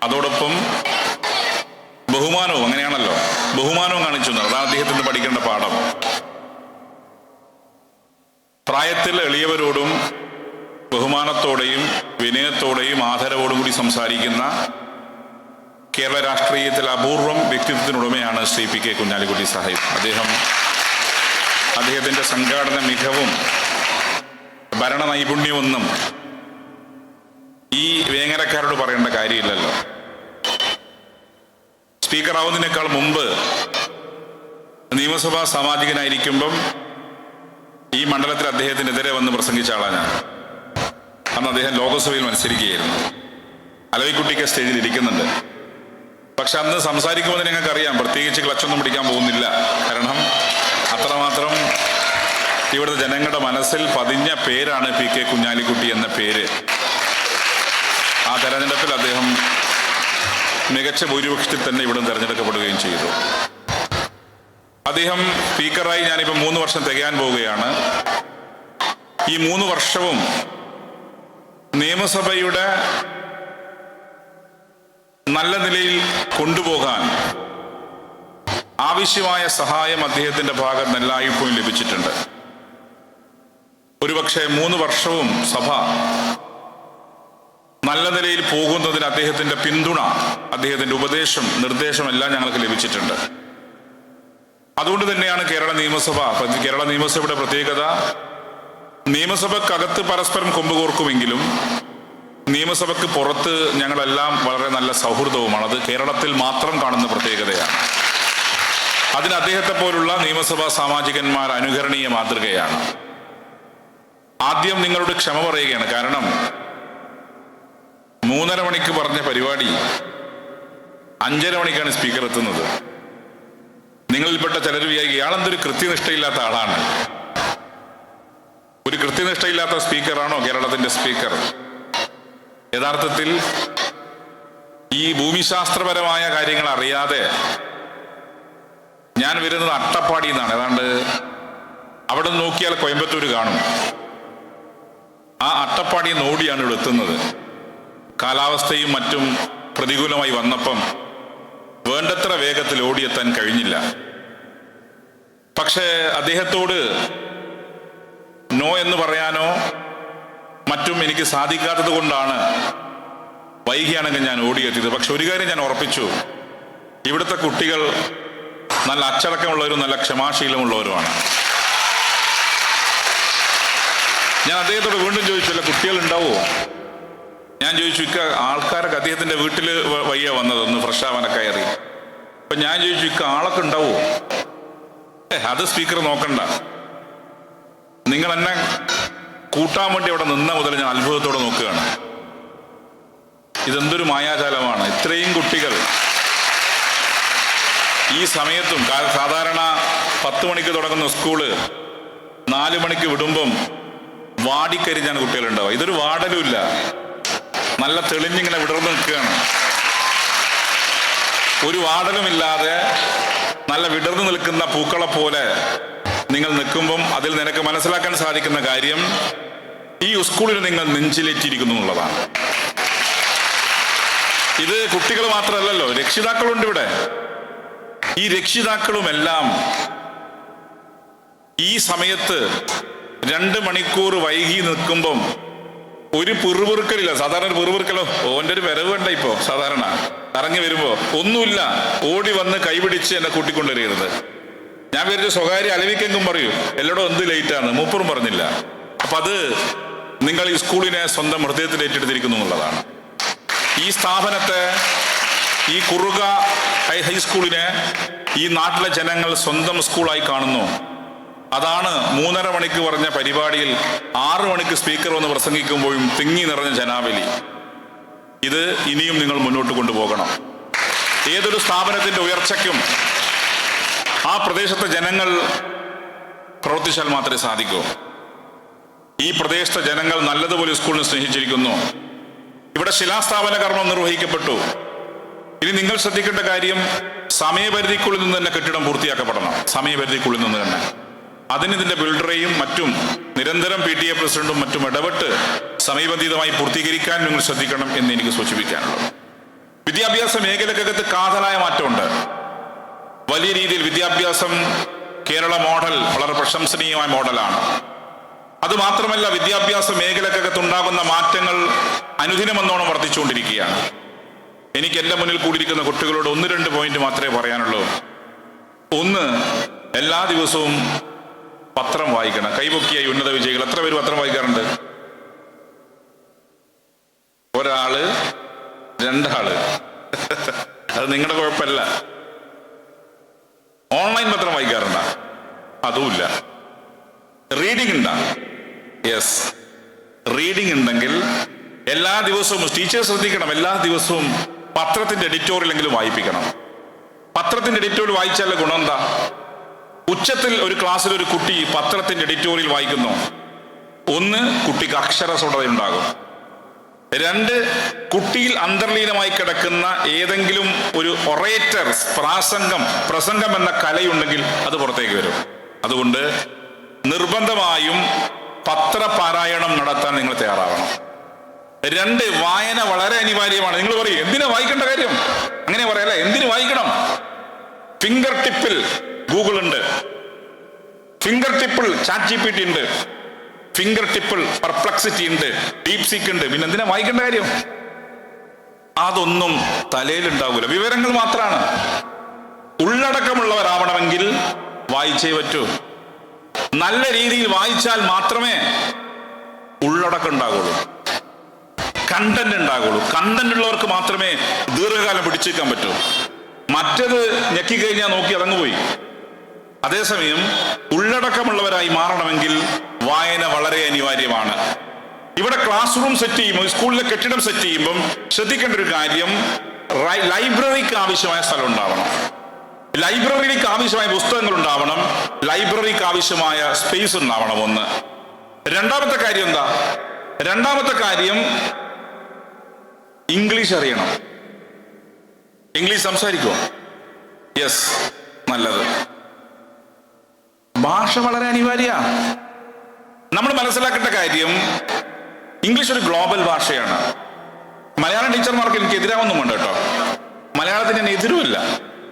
അതോടൊപ്പം ബഹുമാനവും, അങ്ങനെയാണല്ലോ, ബഹുമാനവും കാണിച്ചു. അതാണ് അദ്ദേഹത്തിന് പഠിക്കേണ്ട പാഠം. പ്രായത്തിൽ എളിയവരോടും ബഹുമാനത്തോടെയും വിനയത്തോടെയും ആദരവോടും കൂടി സംസാരിക്കുന്ന കേരള രാഷ്ട്രീയത്തിൽ അപൂർവം വ്യക്തിത്വത്തിനുടമയാണ് ശ്രീ പി കെ കുഞ്ഞാലിക്കുട്ടി സാഹിബ്. അദ്ദേഹത്തിൻ്റെ സംഘാടന മികവും ഭരണ നൈപുണ്യമൊന്നും ഈ വേങ്ങരക്കാരോട് പറയേണ്ട കാര്യമില്ലല്ലോ. സ്പീക്കറാവുന്നതിനേക്കാൾ മുമ്പ് നിയമസഭാ സാമാജികനായിരിക്കുമ്പം ഈ മണ്ഡലത്തിൽ അദ്ദേഹത്തിനെതിരെ വന്ന് പ്രസംഗിച്ച ആളാണ് ഞാൻ. അന്ന് അദ്ദേഹം ലോകസഭയിൽ മത്സരിക്കുകയായിരുന്നു. അലവിക്കുട്ടിക്ക് സ്റ്റേജിൽ ഇരിക്കുന്നുണ്ട്. പക്ഷെ അന്ന് സംസാരിക്കുമ്പോൾ ഞങ്ങൾക്കറിയാം പ്രത്യേകിച്ച് ക്ലച്ചൊന്നും പിടിക്കാൻ പോകുന്നില്ല. കാരണം അത്രമാത്രം ഇവിടുത്തെ ജനങ്ങളുടെ മനസ്സിൽ പതിഞ്ഞ പേരാണ് പി കെ കുഞ്ഞാലിക്കുട്ടി എന്ന പേര്. ആ തെരഞ്ഞെടുപ്പിൽ അദ്ദേഹം മികച്ച ഭൂരിപക്ഷത്തിൽ തന്നെ ഇവിടെ തിരഞ്ഞെടുക്കപ്പെടുകയും ചെയ്തു. അദ്ദേഹം സ്പീക്കറായി ഞാനിപ്പോൾ 3 വർഷം തികയാൻ പോവുകയാണ്. ഈ 3 വർഷവും നിയമസഭയുടെ നല്ല നിലയിൽ കൊണ്ടുപോകാൻ ആവശ്യമായ സഹായം അദ്ദേഹത്തിന്റെ ഭാഗത്ത് നിന്ന് എല്ലായ്പ്പോഴും ലഭിച്ചിട്ടുണ്ട്. ഒരുപക്ഷെ 3 വർഷവും സഭ നല്ല നിലയിൽ പോകുന്നതിന് അദ്ദേഹത്തിന്റെ പിന്തുണ, അദ്ദേഹത്തിന്റെ ഉപദേശം, നിർദ്ദേശം എല്ലാം ഞങ്ങൾക്ക് ലഭിച്ചിട്ടുണ്ട്. അതുകൊണ്ട് തന്നെയാണ് കേരള നിയമസഭയുടെ പ്രത്യേകത. നിയമസഭക്കകത്ത് പരസ്പരം കൊമ്പുകോർക്കുമെങ്കിലും നിയമസഭയ്ക്ക് പുറത്ത് ഞങ്ങളെല്ലാം വളരെ നല്ല സൗഹൃദവുമാണ്. അത് കേരളത്തിൽ മാത്രം കാണുന്ന പ്രത്യേകതയാണ്. അതിന് അദ്ദേഹത്തെ പോലുള്ള നിയമസഭാ സാമാജികന്മാർ അനുകരണീയ മാതൃകയാണ്. ആദ്യം നിങ്ങളോട് ക്ഷമ പറയുകയാണ്. കാരണം 3:30 മണിക്ക് പറഞ്ഞ പരിപാടി 5:30 മണിക്കാണ് സ്പീക്കർ എത്തുന്നത്. നിങ്ങളിൽപ്പെട്ട ചിലർ വിചാരിക്കും ഇയാളെന്തൊരു കൃത്യനിഷ്ഠയില്ലാത്ത ആളാണ്. ഒരു കൃത്യനിഷ്ഠയില്ലാത്ത സ്പീക്കറാണോ കേരളത്തിന്റെ സ്പീക്കർ? യഥാർത്ഥത്തിൽ ഈ ഭൂമിശാസ്ത്രപരമായ കാര്യങ്ങൾ അറിയാതെ ഞാൻ വരുന്നത് അട്ടപ്പാടി എന്നാണ്. ഏതാണ്ട് അവിടെ നോക്കിയാൽ കോയമ്പത്തൂർ കാണും. ആ അട്ടപ്പാടി ഓടിയാണ് ഇവിടെ എത്തുന്നത്. കാലാവസ്ഥയും മറ്റും പ്രതികൂലമായി വന്നപ്പം വേണ്ടത്ര വേഗത്തിൽ ഓടിയെത്താൻ കഴിഞ്ഞില്ല. പക്ഷേ അദ്ദേഹത്തോട് നോ എന്ന് പറയാനോ മറ്റും എനിക്ക് സാധിക്കാത്തത് കൊണ്ടാണ് വൈകിയാണെങ്കിൽ ഞാൻ ഓടിയെത്തിയത്. പക്ഷെ ഒരു കാര്യം ഞാൻ ഉറപ്പിച്ചു, ഇവിടുത്തെ കുട്ടികൾ നല്ല അച്ചടക്കമുള്ളവരും നല്ല ക്ഷമാശീലമുള്ളവരുമാണ്. ഞാൻ അദ്ദേഹത്തോട് വീണ്ടും ചോദിച്ചു, അല്ല കുട്ടികൾ ഉണ്ടാവുമോ? ഞാൻ ചോദിച്ചു, ആൾക്കാരൊക്കെ അദ്ദേഹത്തിന്റെ വീട്ടിൽ വയ്യ വന്നത്, ഒന്ന് ഫ്രഷ് ആവാനൊക്കെ കയറി. അപ്പൊ ഞാൻ ചോദിച്ചു, ആളൊക്കെ ഉണ്ടാവുമോ? അത് സ്പീക്കർ നോക്കണ്ട, നിങ്ങൾ എന്നെ കൂട്ടാൻ വേണ്ടി അവിടെ നിന്ന മുതൽ ഞാൻ അത്ഭുതത്തോടെ നോക്കുകയാണ്. ഇതെന്തൊരു മായാജാലമാണ്. ഇത്രയും കുട്ടികൾ ഈ സമയത്തും, സാധാരണ 10 മണിക്ക് തുടങ്ങുന്ന സ്കൂള് 4 മണിക്ക് വിടുമ്പം വാടിക്കരിഞ്ഞാണ് കുട്ടികളുണ്ടാവുക. ഇതൊരു വാടലുമില്ല, നല്ല തെളിഞ്ഞിങ്ങനെ വിടർന്നു നിൽക്കുകയാണ്. ഒരു വാടലുമില്ലാതെ നല്ല വിടർന്നു നിൽക്കുന്ന പൂക്കളെ പോലെ നിങ്ങൾ നിൽക്കുമ്പം അതിൽ നിനക്ക് മനസ്സിലാക്കാൻ സാധിക്കുന്ന കാര്യം ഈ സ്കൂളിൽ നിങ്ങൾ നെഞ്ചിലേറ്റിയിരിക്കുന്നു എന്നുള്ളതാണ്. ഇത് കുട്ടികൾ മാത്രമല്ലല്ലോ, രക്ഷിതാക്കളുണ്ട് ഇവിടെ. ഈ രക്ഷിതാക്കളുമെല്ലാം ഈ സമയത്ത് 2 മണിക്കൂർ വൈകി നിൽക്കുമ്പം ഒരു പിറുപിറുക്കലില്ല. സാധാരണ ഒരു പിറുപിറുക്കലോ, ഓൻ്റെ ഒരു വരവ് വേണ്ട. ഇപ്പോ സാധാരണ ഇറങ്ങി വരുമ്പോ ഒന്നുമില്ല, ഓടി വന്ന് കൈപിടിച്ച് എന്നെ കൂട്ടിക്കൊണ്ടുവരരുത്. ഞാൻ വിചാരിച്ചു സ്വകാര്യ അലവിക്കെങ്കും പറയൂ എല്ലായിടും എന്ത് ലേറ്റാണ്, മൂപ്പറും പറഞ്ഞില്ല. അപ്പൊ അത് നിങ്ങൾ ഈ സ്കൂളിനെ സ്വന്തം ഹൃദയത്തിൽ ഏറ്റെടുത്തിരിക്കുന്നു എന്നുള്ളതാണ്. ഈ സ്ഥാപനത്തെ, ഈ കുറുക ഹൈസ്കൂളിനെ ഈ നാട്ടിലെ ജനങ്ങൾ സ്വന്തം സ്കൂളായി കാണുന്നു. അതാണ് 3:30 മണിക്ക് പറഞ്ഞ പരിപാടിയിൽ 6 മണിക്ക് സ്പീക്കർ വന്ന് പ്രസംഗിക്കുമ്പോഴും തിങ്ങി നിറഞ്ഞ ജനാവലി. ഇത് ഇനിയും നിങ്ങൾ മുന്നോട്ട് കൊണ്ടുപോകണം. ഏതൊരു സ്ഥാപനത്തിന്റെ ഉയർച്ചയ്ക്കും ആ പ്രദേശത്തെ ജനങ്ങൾ പ്രവർത്തിച്ചാൽ മാത്രമേ സാധിക്കൂ. ഈ പ്രദേശത്തെ ജനങ്ങൾ നല്ലതുപോലെ സ്കൂളിനെ സ്നേഹിച്ചിരിക്കുന്നു. ഇവിടെ ശിലാസ്ഥാപന കർമ്മം നിർവഹിക്കപ്പെട്ടു. ഇനി നിങ്ങൾ ശ്രദ്ധിക്കേണ്ട കാര്യം, സമയപരിധിക്കുള്ളിൽ നിന്ന് തന്നെ കെട്ടിടം പൂർത്തിയാക്കപ്പെടണം. സമയപരിധിക്കുള്ളിൽ നിന്ന് തന്നെ. അതിന് ഇതിന്റെ ബിൽഡറെയും മറ്റും നിരന്തരം PTA പ്രസിഡന്റും മറ്റും ഇടപെട്ട് സമയബന്ധിതമായി പൂർത്തീകരിക്കാൻ നിങ്ങൾ ശ്രദ്ധിക്കണം എന്ന് എനിക്ക് സൂചിപ്പിക്കാനുള്ളത്. വിദ്യാഭ്യാസ മേഖലക്കകത്ത് കാതലായ മാറ്റമുണ്ട്. വലിയ രീതിയിൽ വിദ്യാഭ്യാസം കേരള മോഡൽ വളരെ പ്രശംസനീയമായ മോഡലാണ്. അതുമാത്രമല്ല, വിദ്യാഭ്യാസ മേഖലക്കകത്തുണ്ടാകുന്ന മാറ്റങ്ങൾ അനുദിനമെന്നോണം വർദ്ധിച്ചുകൊണ്ടിരിക്കുകയാണ്. എനിക്ക് എൻ്റെ മുന്നിൽ കൂടിയിരിക്കുന്ന കുട്ടികളോട് 1-2 പോയിന്റ് മാത്രമേ പറയാനുള്ളൂ. ഒന്ന്, എല്ലാ ദിവസവും പത്രം വായിക്കണം. കൈപൊക്കിയ ഈ ഉന്നത വിജയികൾ എത്ര പേര് പത്രം വായിക്കാറുണ്ട്? ഒരാള്, 2 ആള്. അത് നിങ്ങളുടെ കുഴപ്പമല്ല. ഓൺലൈൻ പത്രം വായിക്കാറുണ്ടോ? അതുമില്ല. റീഡിംഗ് ഉണ്ടാ? യെസ്, റീഡിംഗ് ഉണ്ടെങ്കിൽ എല്ലാ ദിവസവും ടീച്ചേഴ്സ് ശ്രദ്ധിക്കണം. എല്ലാ ദിവസവും പത്രത്തിന്റെ എഡിറ്റോറിയലെങ്കിലും വായിപ്പിക്കണം. പത്രത്തിന്റെ എഡിറ്റോറിയൽ വായിച്ചാലുള്ള ഗുണം എന്താ? ഉച്ചത്തിൽ ഒരു ക്ലാസ്സിൽ ഒരു കുട്ടി പത്രത്തിന്റെ എഡിറ്റോറിയൽ വായിക്കുന്നു. 1, കുട്ടിക്ക് അക്ഷരസ്ഫുടത ഉണ്ടാകും. 2, കുട്ടിയിൽ അന്തർലീനമായി കിടക്കുന്ന ഏതെങ്കിലും ഒരു ഒറേറ്റർ പ്രസംഗം എന്ന കലയുണ്ടെങ്കിൽ അത് പുറത്തേക്ക് വരും. അതുകൊണ്ട് നിർബന്ധമായും പത്രപാരായണം നടത്താൻ നിങ്ങൾ തയ്യാറാവണം. 2, വായന വളരെ അനിവാര്യമാണ്. നിങ്ങൾ പറയും എന്തിനാ വായിക്കേണ്ട കാര്യം? അങ്ങനെ പറയല്ലേ, എന്തിനു വായിക്കണം? ഫിംഗർ ടിപ്പിൽ ഗൂഗിൾ ഉണ്ട്, ഫിംഗർ ടിപ്പിൽ ChatGPT ഉണ്ട്, ഫിംഗർ ടിപ്പിൽ പെർപ്ലക്സിറ്റി ഉണ്ട്, ഡീപ് സീക്ക് ഉണ്ട്. പിന്നെ എന്തിനാ വായിക്കേണ്ട കാര്യം? അതൊന്നും തലയിലുണ്ടാവൂല. വിവരങ്ങൾ മാത്രമാണ്. ഉള്ളടക്കമുള്ളവരാവണമെങ്കിൽ വായിച്ചേ പറ്റൂ. നല്ല രീതിയിൽ വായിച്ചാൽ മാത്രമേ ഉള്ളടക്കം ഉണ്ടാകുള്ളൂ, കണ്ടന്റ് ഉണ്ടാകുള്ളൂ. കണ്ടന്റ് ഉള്ളവർക്ക് മാത്രമേ ദീർഘകാലം പിടിച്ചേക്കാൻ പറ്റൂ. മറ്റത് ഞെക്കിക്കഴിഞ്ഞാൽ നോക്കി അതങ്ങ് പോയി. അതേസമയം ഉള്ളടക്കമുള്ളവരായി മാറണമെങ്കിൽ വായന വളരെ അനിവാര്യമാണ്. ഇവിടെ ക്ലാസ് റൂം സെറ്റ് ചെയ്യുമ്പോൾ, സ്കൂളിലെ കെട്ടിടം സെറ്റ് ചെയ്യുമ്പം ശ്രദ്ധിക്കേണ്ട ഒരു കാര്യം, ലൈബ്രറിക്ക് ആവശ്യമായ സ്ഥലം ഉണ്ടാവണം. ലൈബ്രറിക്ക് ആവശ്യമായ പുസ്തകങ്ങൾ ഉണ്ടാവണം. ലൈബ്രറിക്ക് ആവശ്യമായ സ്പേസ് ഉണ്ടാവണം. 1. രണ്ടാമത്തെ കാര്യം എന്താ? രണ്ടാമത്തെ കാര്യം, ഇംഗ്ലീഷ് അറിയണം. ഇംഗ്ലീഷ് സംസാരിക്കുമോ? യെസ്, നല്ലത്. ഭാഷ വളരെ അനിവാര്യമാണ്. നമ്മൾ മനസ്സിലാക്കേണ്ട കാര്യം, ഇംഗ്ലീഷ് ഒരു ഗ്ലോബൽ ഭാഷയാണ്. മലയാളം ടീച്ചർമാർക്ക് എനിക്ക് എതിരാവൊന്നും വേണ്ട കേട്ടോ. മലയാളത്തിന് ഞാൻ എതിരുമില്ല.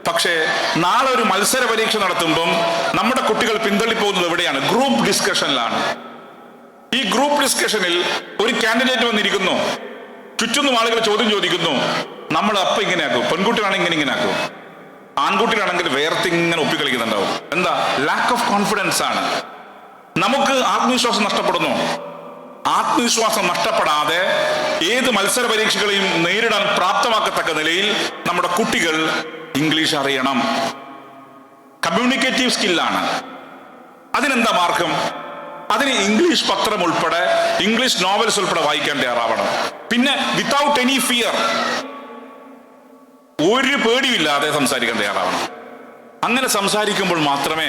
പക്ഷേ നാളെ ഒരു മത്സര പരീക്ഷ നടത്തുമ്പം നമ്മുടെ കുട്ടികൾ പിന്തള്ളിപ്പോകുന്നത് എവിടെയാണ്? ഗ്രൂപ്പ് ഡിസ്കഷനിലാണ്. ഈ ഗ്രൂപ്പ് ഡിസ്കഷനിൽ ഒരു കാൻഡിഡേറ്റ് വന്നിരിക്കുന്നു, ചുറ്റും ആളുകൾ ചോദ്യം ചോദിക്കുന്നു. നമ്മൾ അപ്പം ഇങ്ങനെ ആക്കും. പെൺകുട്ടികളാണെങ്കിൽ ഇങ്ങനെ ആക്കും, ആൺകുട്ടികളാണെങ്കിൽ വേർത്തിങ്ങനെ ഒപ്പിക്കളിക്കുന്നുണ്ടാവും. എന്താ? ലാക്ക് ഓഫ് കോൺഫിഡൻസ് ആണ്. നമുക്ക് ആത്മവിശ്വാസം നഷ്ടപ്പെടുന്നു. ആത്മവിശ്വാസം നഷ്ടപ്പെടാതെ ഏത് മത്സര പരീക്ഷകളെയും നേരിടാൻ പ്രാപ്തമാക്കത്തക്ക നിലയിൽ നമ്മുടെ കുട്ടികൾ ഇംഗ്ലീഷ് അറിയണം. കമ്മ്യൂണിക്കേറ്റീവ് സ്കില്ലാണ്. അതിനെന്താ മാർഗം? അതിന് ഇംഗ്ലീഷ് പത്രം ഉൾപ്പെടെ, ഇംഗ്ലീഷ് നോവൽസ് ഉൾപ്പെടെ വായിക്കാൻ തയ്യാറാവണം. പിന്നെ വിത്തൗട്ട് എനി ഫിയർ, ഒരു പേടിയില്ലാതെ സംസാരിക്കാൻ തയ്യാറാവണം. അങ്ങനെ സംസാരിക്കുമ്പോൾ മാത്രമേ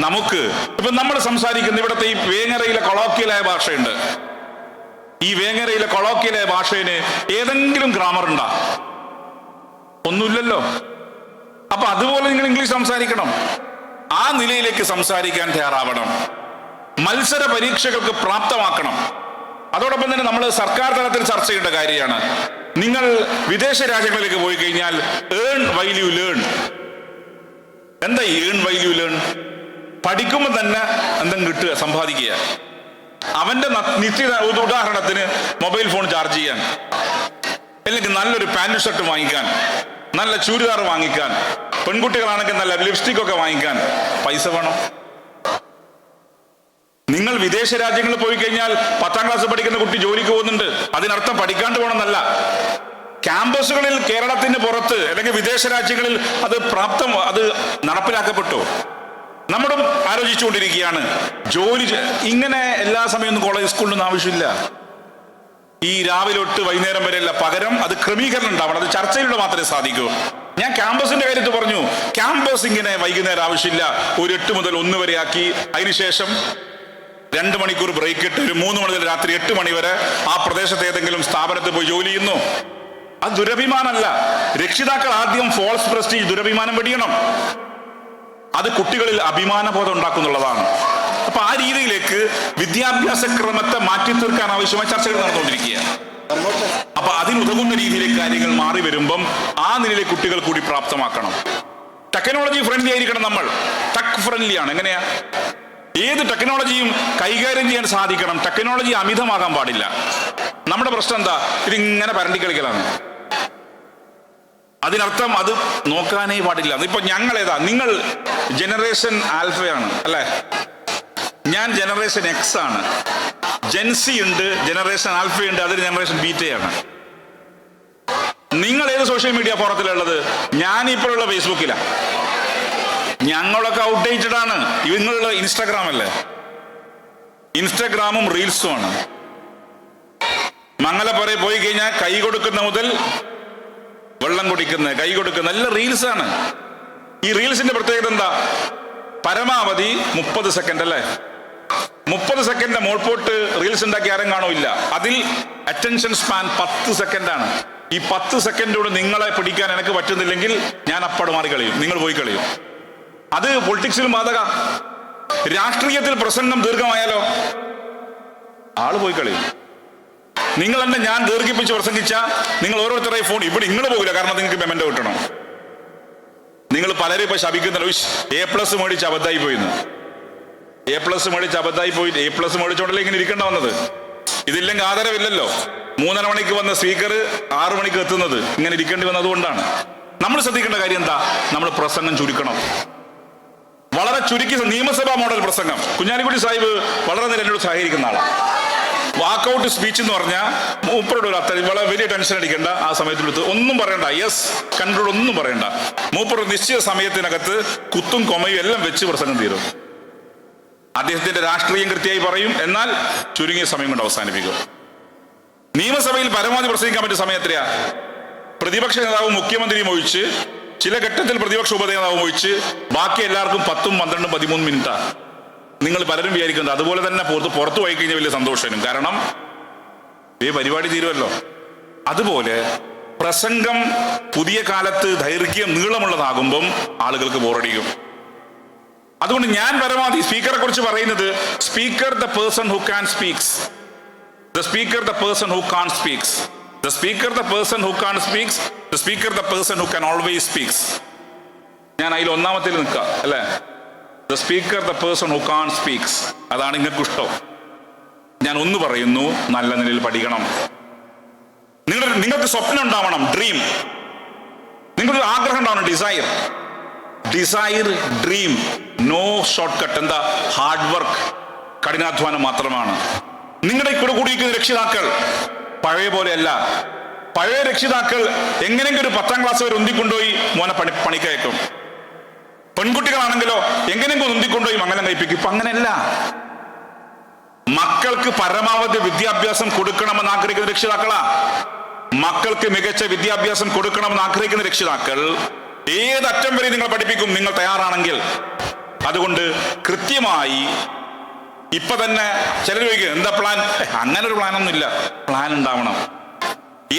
നമുക്ക്, ഇപ്പൊ നമ്മൾ സംസാരിക്കുന്ന ഇവിടുത്തെ ഈ വേങ്ങരയിലെ കൊളോക്കിയലായ ഭാഷയുണ്ട്. ഈ വേങ്ങരയിലെ കൊളോക്കിയലായ ഭാഷയിൽ ഏതെങ്കിലും ഗ്രാമർ ഉണ്ടാ? ഒന്നുമില്ലല്ലോ. അപ്പൊ അതുപോലെ നിങ്ങൾ ഇംഗ്ലീഷ് സംസാരിക്കണം. ആ നിലയിലേക്ക് സംസാരിക്കാൻ തയ്യാറാവണം. മത്സര പരീക്ഷകൾക്ക് പ്രാപ്തമാക്കണം. അതോടൊപ്പം തന്നെ നമ്മൾ സർക്കാർ തലത്തിൽ ചർച്ച ചെയ്യേണ്ട കാര്യമാണ്. നിങ്ങൾ വിദേശ രാജ്യങ്ങളിലേക്ക് പോയി കഴിഞ്ഞാൽ ഏൺ വൈൽ യു ലേൺ. എന്താ ഈ ഏൺ വൈൽ യു ലേൺ? പഠിക്കുമ്പോൾ തന്നെ എന്തെങ്കിലും കിട്ടുക, സമ്പാദിക്കുക. അവന്റെ നിത്യ ഉദാഹരണത്തിന് മൊബൈൽ ഫോൺ ചാർജ് ചെയ്യാൻ, അല്ലെങ്കിൽ നല്ലൊരു പാന്റ് ഷർട്ട് വാങ്ങിക്കാൻ, നല്ല ചൂരിദാർ വാങ്ങിക്കാൻ, പെൺകുട്ടികളാണെങ്കിൽ നല്ല ലിപ്സ്റ്റിക് ഒക്കെ വാങ്ങിക്കാൻ പൈസ വേണം. നിങ്ങൾ വിദേശ രാജ്യങ്ങളിൽ പോയി കഴിഞ്ഞാൽ 10ാം ക്ലാസ് പഠിക്കുന്ന കുട്ടി ജോലിക്ക് പോകുന്നുണ്ട്. അതിനർത്ഥം പഠിക്കാണ്ട് പോകണമെന്നല്ല. ക്യാമ്പസുകളിൽ കേരളത്തിന് പുറത്ത് അല്ലെങ്കിൽ വിദേശ രാജ്യങ്ങളിൽ അത് നടപ്പിലാക്കപ്പെട്ടു. നമ്മളും ആലോചിച്ചുകൊണ്ടിരിക്കുകയാണ് ഇങ്ങനെ എല്ലാ സമയവും കോളേജ് സ്കൂളിനൊന്നും ആവശ്യമില്ല. ഈ രാവിലെ തൊട്ട് വൈകുന്നേരം വരെയല്ല, പകരം അത് ക്രമീകരണം ഉണ്ടാവണം. അത് ചർച്ചയിലൂടെ മാത്രമേ സാധിക്കൂ. ഞാൻ ക്യാമ്പസിന്റെ കാര്യത്തിൽ പറഞ്ഞു, ക്യാമ്പസ് ഇങ്ങനെ വൈകുന്നേരം ആവശ്യമില്ല, ഒരു 8 മുതൽ 1 വരെ ആക്കി, അതിനുശേഷം 2 മണിക്കൂർ ബ്രേക്ക് ഇട്ട് ഒരു 3 മണി മുതൽ രാത്രി 8 മണി വരെ ആ പ്രദേശത്ത് ഏതെങ്കിലും സ്ഥാപനത്തിൽ പോയി ജോലി ചെയ്യുന്നു. അത് ദുരഭിമാനമല്ല. രക്ഷിതാക്കൾ ആദ്യം ഫോൾസ് പ്രസ്റ്റീജ്, ദുരഭിമാനം വെടിയണം. അത് കുട്ടികളിൽ അഭിമാനബോധം ഉണ്ടാക്കുന്നുള്ളതാണ്. അപ്പൊ ആ രീതിയിലേക്ക് വിദ്യാഭ്യാസ ക്രമത്തെ മാറ്റി തീർക്കാൻ ആവശ്യമായ ചർച്ചകൾ നടന്നുകൊണ്ടിരിക്കുകയാണ്. അപ്പൊ അതിനുതകുന്ന രീതിയിലേക്ക് കാര്യങ്ങൾ മാറി വരുമ്പം ആ നിലയിലെ കുട്ടികൾ കൂടി പ്രാപ്തമാക്കണം. ടെക്നോളജി ഫ്രണ്ട്ലി ആയിരിക്കണം. നമ്മൾ ടെക് ഫ്രണ്ട്ലി ആണ്. എങ്ങനെയാ? ഏത് ടെക്നോളജിയും കൈകാര്യം ചെയ്യാൻ സാധിക്കണം. ടെക്നോളജി അമിതമാകാൻ പാടില്ല. നമ്മുടെ പ്രശ്നം എന്താ? ഇതിങ്ങനെ പരണ്ടി കളിക്കലാണ്. അതിനർത്ഥം അത് നോക്കാനേ പാടില്ല. ഇപ്പൊ ഞങ്ങൾ ഏതാ? നിങ്ങൾ ജനറേഷൻ ആൽഫയാണ് അല്ലെ? ഞാൻ ജനറേഷൻ എക്സ് ആണ്. ജെൻസി ഉണ്ട്, ജനറേഷൻ ആൽഫയുണ്ട്, അതൊരു ജനറേഷൻ ബീറ്റയാണ്. നിങ്ങൾ ഏത് സോഷ്യൽ മീഡിയ ഫോറത്തിലുള്ളത്? ഞാനിപ്പോഴുള്ള ഫേസ്ബുക്കിലാണ്. ഞങ്ങളൊക്കെ ഔട്ട്ഡേറ്റഡ് ആണ്. നിങ്ങളുള്ള ഇൻസ്റ്റാഗ്രാം അല്ലേ? ഇൻസ്റ്റാഗ്രാമും റീൽസും ആണ്. മംഗലപ്പുറ പോയി കഴിഞ്ഞാൽ കൈ കൊടുക്കുന്ന മുതൽ വെള്ളം കുടിക്കുന്ന, കൈ കൊടുക്കുന്ന എല്ലാം റീൽസാണ്. ഈ റീൽസിന്റെ പ്രത്യേകത എന്താ? പരമാവധി 30 സെക്കൻഡ് അല്ലേ? 30 സെക്കൻഡ് മോൾപോട്ട് റീൽസ് ഉണ്ടാക്കി ആരും കാണൂല്ല. അതിൽ അറ്റൻഷൻ സ്പാൻ 10 സെക്കൻഡാണ്. ഈ 10 സെക്കൻഡോട് നിങ്ങളെ പിടിക്കാൻ എനിക്ക് പറ്റുന്നില്ലെങ്കിൽ ഞാൻ അപ്പാട് മാറി കളയും, നിങ്ങൾ പോയി കളയും. അത് പൊളിറ്റിക്സിലും ബാധക. രാഷ്ട്രീയത്തിൽ പ്രസംഗം ദീർഘമായാലോ ആള് പോയി കളയും. നിങ്ങൾ തന്നെ ഞാൻ ദീർഘിപ്പിച്ച് പ്രസംഗിച്ച നിങ്ങൾ ഓരോരുത്തരുടെ ഫോൺ ഇവിടെ നിങ്ങൾ പോകില്ല, കാരണം നിങ്ങൾക്ക് പെമെന്റ് കിട്ടണം. നിങ്ങൾ പലരും ഇപ്പൊ ശപിക്കുന്നുണ്ട്, A+ മേടിച്ച് അബദ്ധമായി പോയിന്ന്. A+ മേടിച്ച് അബദ്ധമായി പോയി. A+ മേടിച്ചോണ്ടല്ലേ ഇങ്ങനെ ഇരിക്കേണ്ട വന്നത്. ഇതില്ലെങ്കിൽ ആദരവില്ലല്ലോ. 3:30 മണിക്ക് വന്ന സ്പീക്കർ 6 മണിക്ക് എത്തുന്നത് ഇങ്ങനെ ഇരിക്കേണ്ടി വന്നതുകൊണ്ടാണ്. നമ്മൾ ശ്രദ്ധിക്കേണ്ട കാര്യം എന്താ? നമ്മൾ പ്രസംഗം ചുരുക്കണം. വളരെ ചുരുക്കി നിയമസഭാ മോഡൽ പ്രസംഗം. കുഞ്ഞാലിക്കുട്ടി സാഹിബ് വളരെ നേരം എന്നോട് സഹകരിക്കുന്ന ആളാണ്. വാക്കൗട്ട് സ്പീച്ച് എന്ന് പറഞ്ഞാൽ മൂപ്പരോട് ഒരു അത്ര വളരെ വലിയ ടെൻഷൻ അടിക്കേണ്ട. ആ സമയത്തിലെടുത്ത് ഒന്നും പറയണ്ട, യെസ് കൺട്രോൾ ഒന്നും പറയണ്ട. മൂപ്പർ നിശ്ചിത സമയത്തിനകത്ത് കുത്തും കൊമയും എല്ലാം വെച്ച് പ്രസംഗം തീരും. അദ്ദേഹത്തിന്റെ രാഷ്ട്രീയം കൃത്യമായി പറയും, എന്നാൽ ചുരുങ്ങിയ സമയം കൊണ്ട് അവസാനിപ്പിക്കും. നിയമസഭയിൽ പരമാവധി പ്രസംഗിക്കാൻ പറ്റിയ സമയം എത്രയാ? പ്രതിപക്ഷ നേതാവും മുഖ്യമന്ത്രിയും ഒഴിച്ച്, ചില ഘട്ടത്തിൽ പ്രതിപക്ഷ ഉപനേതാവും ഒഴിച്ച് ബാക്കി എല്ലാവർക്കും 10, 12, 13 മിനിറ്റാ. നിങ്ങൾ പലരും വിചാരിക്കുന്നത് അതുപോലെ തന്നെ പുറത്തു പോയി കഴിഞ്ഞാൽ വലിയ സന്തോഷം. കാരണം ഈ പരിപാടി തീരുമല്ലോ. അതുപോലെ പ്രസംഗം പുതിയ കാലത്ത് ദൈർഘ്യം നീളമുള്ളതാകുമ്പം ആളുകൾക്ക് ബോറടിക്കും. അതുകൊണ്ട് ഞാൻ പരമാവധി സ്പീക്കറെ കുറിച്ച് പറയുന്നത്, speaker the person who can speaks, the speaker the person who can speaks, the speaker the person who can speaks, the speaker the person who can always speaks. ഞാൻ അതിൽ ഒന്നാമത്തിൽ നിൽക്കുക അല്ലേ? The speaker the person who can speaks. അതാണ് നിങ്ങൾക്ക് ഇഷ്ടം. ഞാൻ ഒന്ന് പറയുന്നു, നല്ല നിലയിൽ പഠിക്കണം. നിങ്ങൾക്ക് സ്വപ്നം ഉണ്ടാവണം, ഡ്രീം. നിങ്ങൾക്ക് ആഗ്രഹം ഉണ്ടാവണം, desire. Desire, dream, no short cut. എന്താ? ഹാർഡ് വർക്ക്, കഠിനാധ്വാനം മാത്രമാണ്. നിങ്ങളുടെ കൂടെ കൂടിയിരിക്കുന്ന രക്ഷിതാക്കൾ പഴയ പോലെയല്ല. പഴയ രക്ഷിതാക്കൾ എങ്ങനെയെങ്കിലും ഒരു 10ാം ക്ലാസ് വരെ ഉന്തിക്കൊണ്ടുപോയി മോനെ പണിക്കയക്കും. പെൺകുട്ടികളാണെങ്കിലോ എങ്ങനെയെങ്കിലും ഉന്തിക്കൊണ്ടുപോയി മംഗലം കഴിപ്പിക്കും. ഇപ്പൊ അങ്ങനെയല്ല. മക്കൾക്ക് പരമാവധി വിദ്യാഭ്യാസം കൊടുക്കണമെന്ന് ആഗ്രഹിക്കുന്ന രക്ഷിതാക്കളാ. മക്കൾക്ക് മികച്ച വിദ്യാഭ്യാസം കൊടുക്കണമെന്ന് ആഗ്രഹിക്കുന്ന രക്ഷിതാക്കൾ ഏതറ്റം വരെ നിങ്ങൾ പഠിപ്പിക്കും, നിങ്ങൾ തയ്യാറാണെങ്കിൽ. അതുകൊണ്ട് കൃത്യമായി ഇപ്പൊ തന്നെ ചിലർ ചോദിക്കും എന്താ പ്ലാൻ? അങ്ങനെ ഒരു പ്ലാനൊന്നും ഇല്ല. പ്ലാൻ ഉണ്ടാവണം.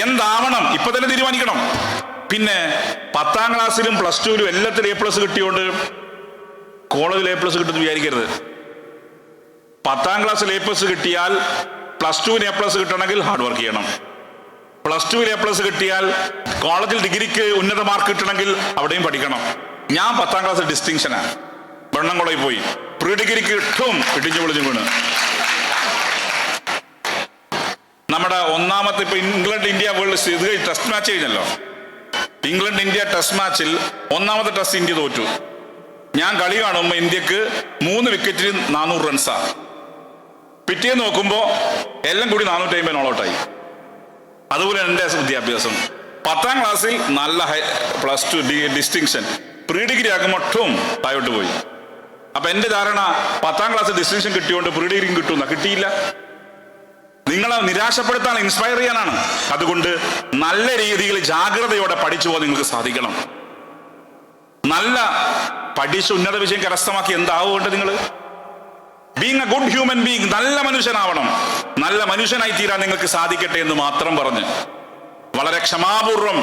എന്താവണം ഇപ്പൊ തന്നെ തീരുമാനിക്കണം. പിന്നെ 10ാം ക്ലാസ്സിലും +2ലും എല്ലാത്തിലും A+ കിട്ടിയോണ്ട് കോളേജിൽ A+ കിട്ടുമെന്ന് വിചാരിക്കരുത്. 10ാം ക്ലാസ്സിൽ A+ കിട്ടിയാൽ +2ന് A+ കിട്ടണമെങ്കിൽ ഹാർഡ് വർക്ക് ചെയ്യണം. +2ൽ A+ കിട്ടിയാൽ കോളേജിൽ ഡിഗ്രിക്ക് ഉന്നത മാർക്ക് കിട്ടണമെങ്കിൽ അവിടെയും പഠിക്കണം. ഞാൻ 10ാം ക്ലാസ് ഡിസ്റ്റിങ്ഷനാണ്. വെണ്ണംകുളയിൽ പോയി പ്രീ ഡിഗ്രിക്ക് ഇടിച്ചു പൊളിച്ചു വീണ്. നമ്മുടെ ഒന്നാമത്തെ ഇപ്പൊ England India world test match കഴിഞ്ഞല്ലോ. ഇംഗ്ലണ്ട് ഇന്ത്യ ടെസ്റ്റ് മാച്ചിൽ ഒന്നാമത്തെ ടെസ്റ്റ് ഇന്ത്യ തോറ്റു. ഞാൻ കളി കാണുമ്പോൾ ഇന്ത്യക്ക് 3 വിക്കറ്റിൽ 400 റൺസാ. പിറ്റേന്ന് നോക്കുമ്പോ എല്ലാം കൂടി 450 ഓളൗട്ടായി. അതുപോലെ എൻ്റെ വിദ്യാഭ്യാസം 10ാം ക്ലാസ്സിൽ നല്ല +2 ഡിസ്റ്റിങ്ഷൻ, പ്രീ ഡിഗ്രി ആക്കുമ്പോൾ താഴോട്ട് പോയി. അപ്പൊ എന്റെ ധാരണ 10ാം ക്ലാസ് ഡിസ്റ്റിങ്ഷൻ കിട്ടിയോണ്ട് പ്രീ ഡിഗ്രിയും കിട്ടുന്ന കിട്ടിയില്ല. നിങ്ങളെ നിരാശപ്പെടുത്താൻ, ഇൻസ്പയർ ചെയ്യാനാണ്. അതുകൊണ്ട് നല്ല രീതിയിൽ ജാഗ്രതയോടെ പഠിച്ചു പോകാൻ നിങ്ങൾക്ക് സാധിക്കണം. നല്ല പഠിച്ച് ഉന്നത വിജയം കരസ്ഥമാക്കി എന്താവേണ്ടത് നിങ്ങൾ? Being A good human being, നല്ല മനുഷ്യനാവണം. നല്ല മനുഷ്യനായി തീരാൻ നിങ്ങൾക്ക് സാധിക്കട്ടെ എന്ന് മാത്രം പറഞ്ഞ് വളരെ ക്ഷമാപൂർവം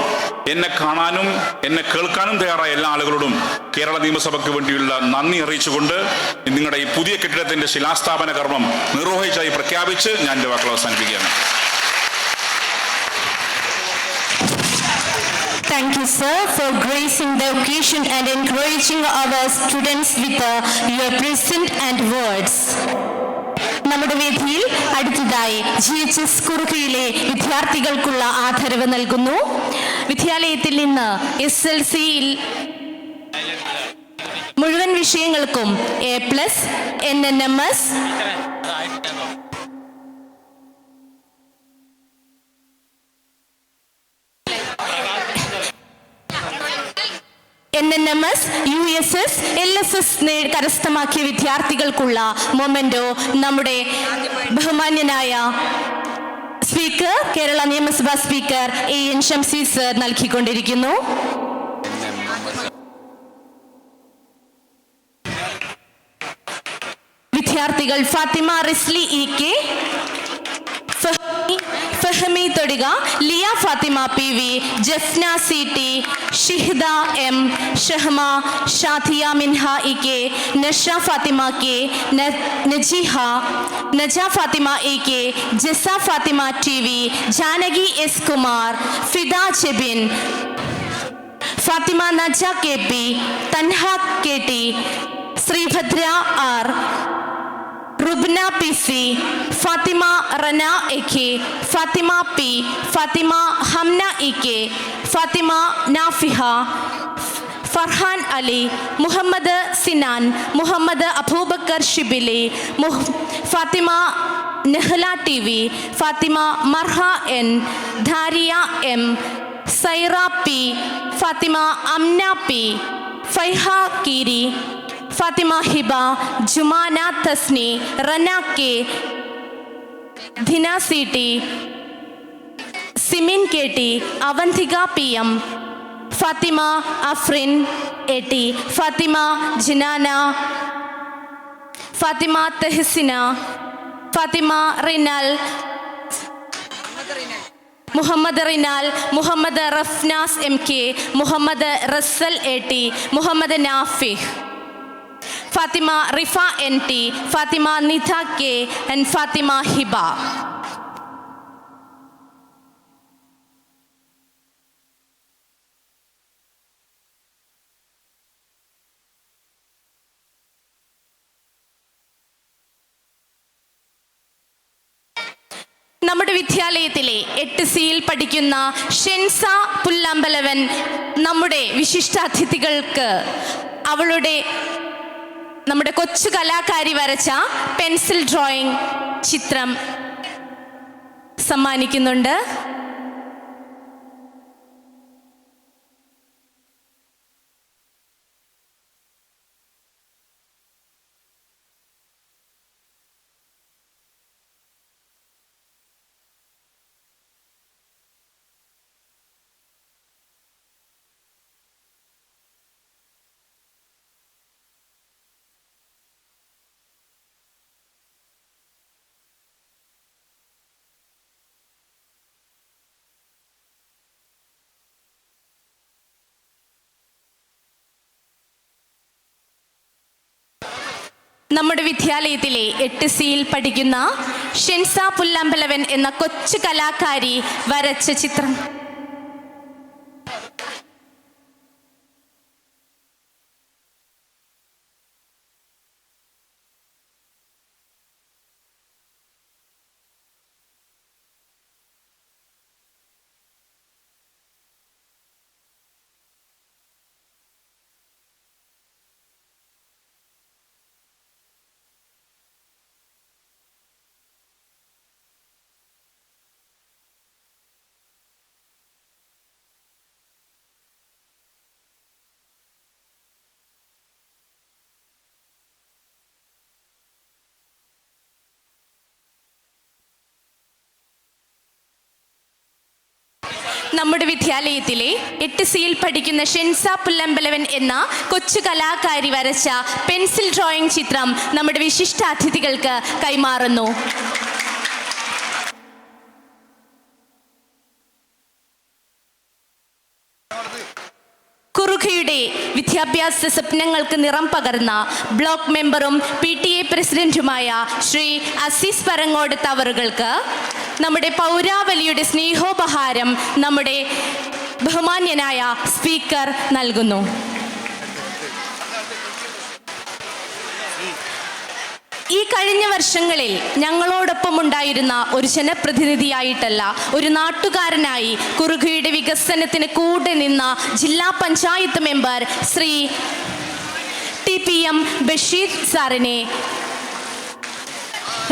എന്നെ കാണാനും എന്നെ കേൾക്കാനും തയ്യാറായ എല്ലാ ആളുകളോടും കേരള നിയമസഭയ്ക്ക് വേണ്ടിയുള്ള നന്ദി അറിയിച്ചുകൊണ്ട് നിങ്ങളുടെ ഈ പുതിയ കെട്ടിടത്തിന്റെ ശിലാസ്ഥാപന കർമ്മം നിർവഹിച്ചായി പ്രഖ്യാപിച്ച് ഞാൻ എൻ്റെ വാക്കുകൾ അവസാനിപ്പിക്കുകയാണ്. Thank you, sir, for gracing the occasion and encouraging our students with your present and words. നമ്മുടെ വേദിയിൽ അടുത്തതായി GHS കുറുക്കയിലെ വിദ്യാർത്ഥികൾക്കുള്ള ആദരവ് നൽകുന്നു. വിദ്യാലയത്തിൽ നിന്ന് SLCയിൽ മുഴുവൻ വിഷയങ്ങൾക്കും A+, NNMS, NNMS, USS, LSS കരസ്ഥമാക്കിയ വിദ്യാർത്ഥികൾക്കുള്ള മൊമെന്റോ നമ്മുടെ ബഹുമാന്യനായ സ്പീക്കർ, കേരള നിയമസഭാ സ്പീക്കർ AN ഷംസീർ സർ നൽകിക്കൊണ്ടിരിക്കുന്നു. വിദ്യാർത്ഥികൾ Fathima Rizli EK, Fahami Thodika, Liya Fathima PV, Jafna CT, Shihda M, Shahma, Shadiya Minha EK, Nasha Fathima K, Najiha, Naja Fathima EK, Jasa Fathima TV, Janaki S Kumar, Fida Jebin, Fathima Naja KP, Tanha KT, Sreebhadra R, Rubna PC, Fathima Rana AK, Fathima P, Fathima Hamna EK, Fathima Nafiha, Farhan Ali, Muhammad Sinan, Muhammad Aboobacker Shibili, Fathima Nehla TV, Fathima Marha N, Dhariya M, Saira P, Fathima Amna P, Faiha Keeri, Fathima Hiba, Jumana Thasni, Rana K, Dhina CT, Simin KT, Avanthika PM, Fathima Afrin AT, Fathima Jinana, Fathima Tehsina, Fathima Rinal, Muhammad Rinal, Muhammad Rafnas MK, Muhammad Rasal AT, Muhammad Nafih, Fathima Rifa NT, Fathima Nitha K and Fathima Hiba. നമ്മുടെ വിദ്യാലയത്തിലെ 8Cയിൽ പഠിക്കുന്ന ഷെൻസ പുല്ലമ്പലവൻ നമ്മുടെ വിശിഷ്ടാതിഥികൾക്ക് നമ്മുടെ കൊച്ചു കലാകാരി വരച്ച pencil drawing ചിത്രം സമ്മാനിക്കുന്നുണ്ട്. നമ്മുടെ വിദ്യാലയത്തിലെ 8Cയിൽ പഠിക്കുന്ന ഷെൻസ പുല്ലമ്പലവൻ എന്ന കൊച്ചു കലാകാരി വരച്ച ചിത്രം നമ്മുടെ വിദ്യാലയത്തിലെ 8Cയിൽ പഠിക്കുന്ന ഷെൻസ പുല്ലമ്പലവൻ എന്ന കൊച്ചു കലാകാരി വരച്ച പെൻസിൽ ഡ്രോയിങ് ചിത്രം നമ്മുടെ വിശിഷ്ടാതിഥികൾക്ക് കൈമാറുന്നു. കുറുഖയുടെ വിദ്യാഭ്യാസ സ്വപ്നങ്ങൾക്ക് നിറം പകർന്ന ബ്ലോക്ക് മെമ്പറും PTA പ്രസിഡന്റുമായ ശ്രീ അസീസ് പറങ്ങോടത്ത് അവറുകൾക്ക് നമ്മുടെ പൗരാവലിയുടെ സ്നേഹോപഹാരം നമ്മുടെ ബഹുമാന്യനായ സ്പീക്കർ നൽകുന്നു. ഈ കഴിഞ്ഞ വർഷങ്ങളിൽ ഞങ്ങളോടൊപ്പം ഉണ്ടായിരുന്ന ഒരു ജനപ്രതിനിധിയായിട്ടല്ല, ഒരു നാട്ടുകാരനായി കുറുഖയുടെ വികസനത്തിന് കൂടെ നിന്ന ജില്ലാ പഞ്ചായത്ത് മെമ്പർ ശ്രീ TPM ബഷീർ സാറിനെ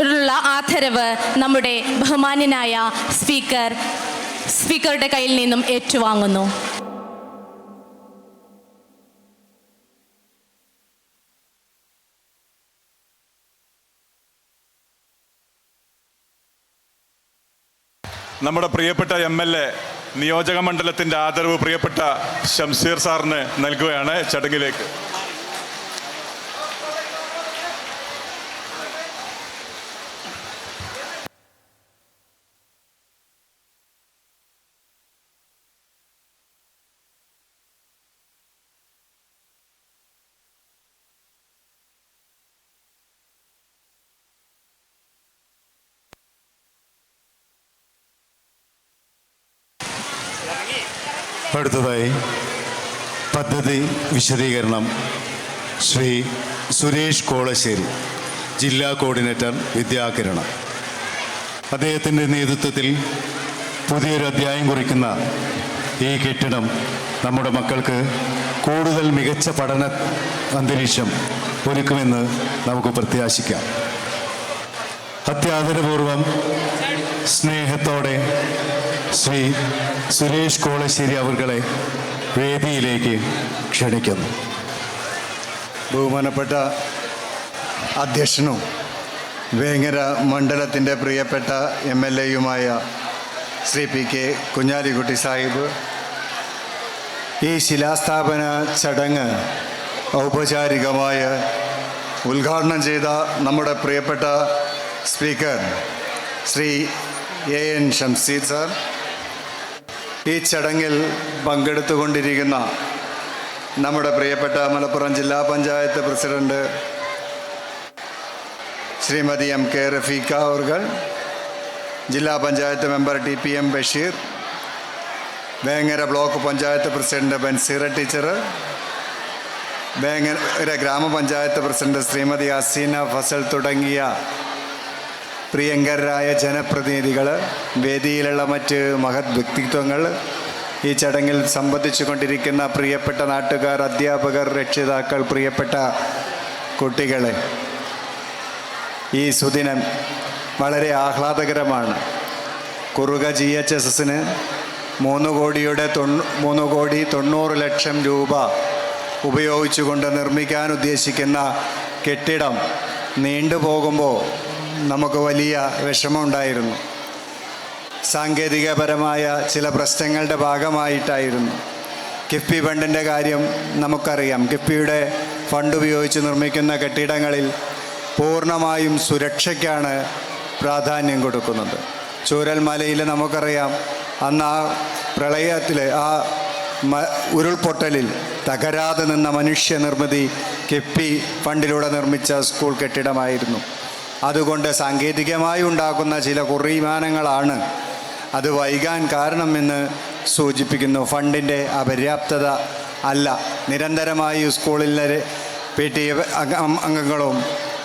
ഉള്ള ആദരവ് നമ്മുടെ ബഹുമാന്യനായ സ്പീക്കറുടെ കയ്യിൽ നിന്നും ഏറ്റുവാങ്ങുന്നു. നമ്മുടെ പ്രിയപ്പെട്ട MLA നിയോജക മണ്ഡലത്തിൻ്റെ ആദരവ് പ്രിയപ്പെട്ട ഷംസീർ സാറിന് നൽകുകയാണ് ചടങ്ങിലേക്ക്. അടുത്തതായി പദ്ധതി വിശദീകരണം ശ്രീ സുരേഷ് കോളശ്ശേരി, ജില്ലാ കോർഡിനേറ്റർ വിദ്യാകിരണം. അദ്ദേഹത്തിൻ്റെ നേതൃത്വത്തിൽ പുതിയൊരു അധ്യായം കുറിക്കുന്ന ഈ കെട്ടിടം നമ്മുടെ മക്കൾക്ക് കൂടുതൽ മികച്ച പഠന അന്തരീക്ഷം ഒരുക്കുമെന്ന് നമുക്ക് പ്രത്യാശിക്കാം. അത്യാദരപൂർവം സ്നേഹത്തോടെ ശ്രീ സുരേഷ് കോളശ്ശേരി അവർകളെ വേദിയിലേക്ക് ക്ഷണിക്കുന്നു. ബഹുമാനപ്പെട്ട അധ്യക്ഷനും വേങ്ങര മണ്ഡലത്തിൻ്റെ പ്രിയപ്പെട്ട MLAയുമായ ശ്രീ PK കുഞ്ഞാലിക്കുട്ടി സാഹിബ്, ഈ ശിലാസ്ഥാപന ചടങ്ങ് ഔപചാരികമായ ഉദ്ഘാടനം ചെയ്ത നമ്മുടെ പ്രിയപ്പെട്ട speaker Shri AN Shamseer sir, ഈ ചടങ്ങിൽ പങ്കെടുത്തുകൊണ്ടിരിക്കുന്ന നമ്മുടെ പ്രിയപ്പെട്ട മലപ്പുറം ജില്ലാ പഞ്ചായത്ത് പ്രസിഡന്റ് ശ്രീമതി MK റഫീഖ അവർകൾ, ജില്ലാ panchayat member TPM Basheer, Vengara block panchayat president Banseera teacher, Vengara ഗ്രാമപഞ്ചായത്ത് പ്രസിഡന്റ് ശ്രീമതി ഹസീന ഫസൽ തുടങ്ങിയ പ്രിയങ്കരായ ജനപ്രതിനിധികൾ, വേദിയിലുള്ള മറ്റ് മഹത് വ്യക്തിത്വങ്ങൾ, ഈ ചടങ്ങിൽ സംബന്ധിച്ചു കൊണ്ടിരിക്കുന്ന പ്രിയപ്പെട്ട നാട്ടുകാർ, അധ്യാപകർ, രക്ഷിതാക്കൾ, പ്രിയപ്പെട്ട കുട്ടികളെ, ഈ സുദിനം വളരെ ആഹ്ലാദകരമാണ്. കുറുക GHSന് 3,90,00,000 രൂപ ഉപയോഗിച്ചുകൊണ്ട് നിർമ്മിക്കാൻ ഉദ്ദേശിക്കുന്ന കെട്ടിടം നീണ്ടുപോകുമ്പോൾ നമുക്ക് വലിയ വിഷമമുണ്ടായിരുന്നു. സാങ്കേതികപരമായ ചില പ്രശ്നങ്ങളുടെ ഭാഗമായിട്ടായിരുന്നു. കിഫ്ബി ഫണ്ടിൻ്റെ കാര്യം നമുക്കറിയാം. കിഫ്ബിയുടെ ഫണ്ട് ഉപയോഗിച്ച് നിർമ്മിക്കുന്ന കെട്ടിടങ്ങളിൽ പൂർണ്ണമായും സുരക്ഷയ്ക്കാണ് പ്രാധാന്യം കൊടുക്കുന്നത്. ചൂരൽമലയിൽ നമുക്കറിയാം, അന്ന് ആ പ്രളയത്തിൽ, ആ ഉരുൾപൊട്ടലിൽ തകരാതെ നിന്ന മനുഷ്യനിർമ്മിതി കിഫ്ബി ഫണ്ടിലൂടെ നിർമ്മിച്ച സ്കൂൾ കെട്ടിടമായിരുന്നു. അതുകൊണ്ട് സാങ്കേതികമായി ഉണ്ടാക്കുന്ന ചില കുറിമാനങ്ങളാണ് അത് വൈകാൻ കാരണമെന്ന് സൂചിപ്പിക്കുന്നു. ഫണ്ടിൻ്റെ അപര്യാപ്തത അല്ല. നിരന്തരമായി സ്കൂളിലെ PTA അംഗങ്ങളും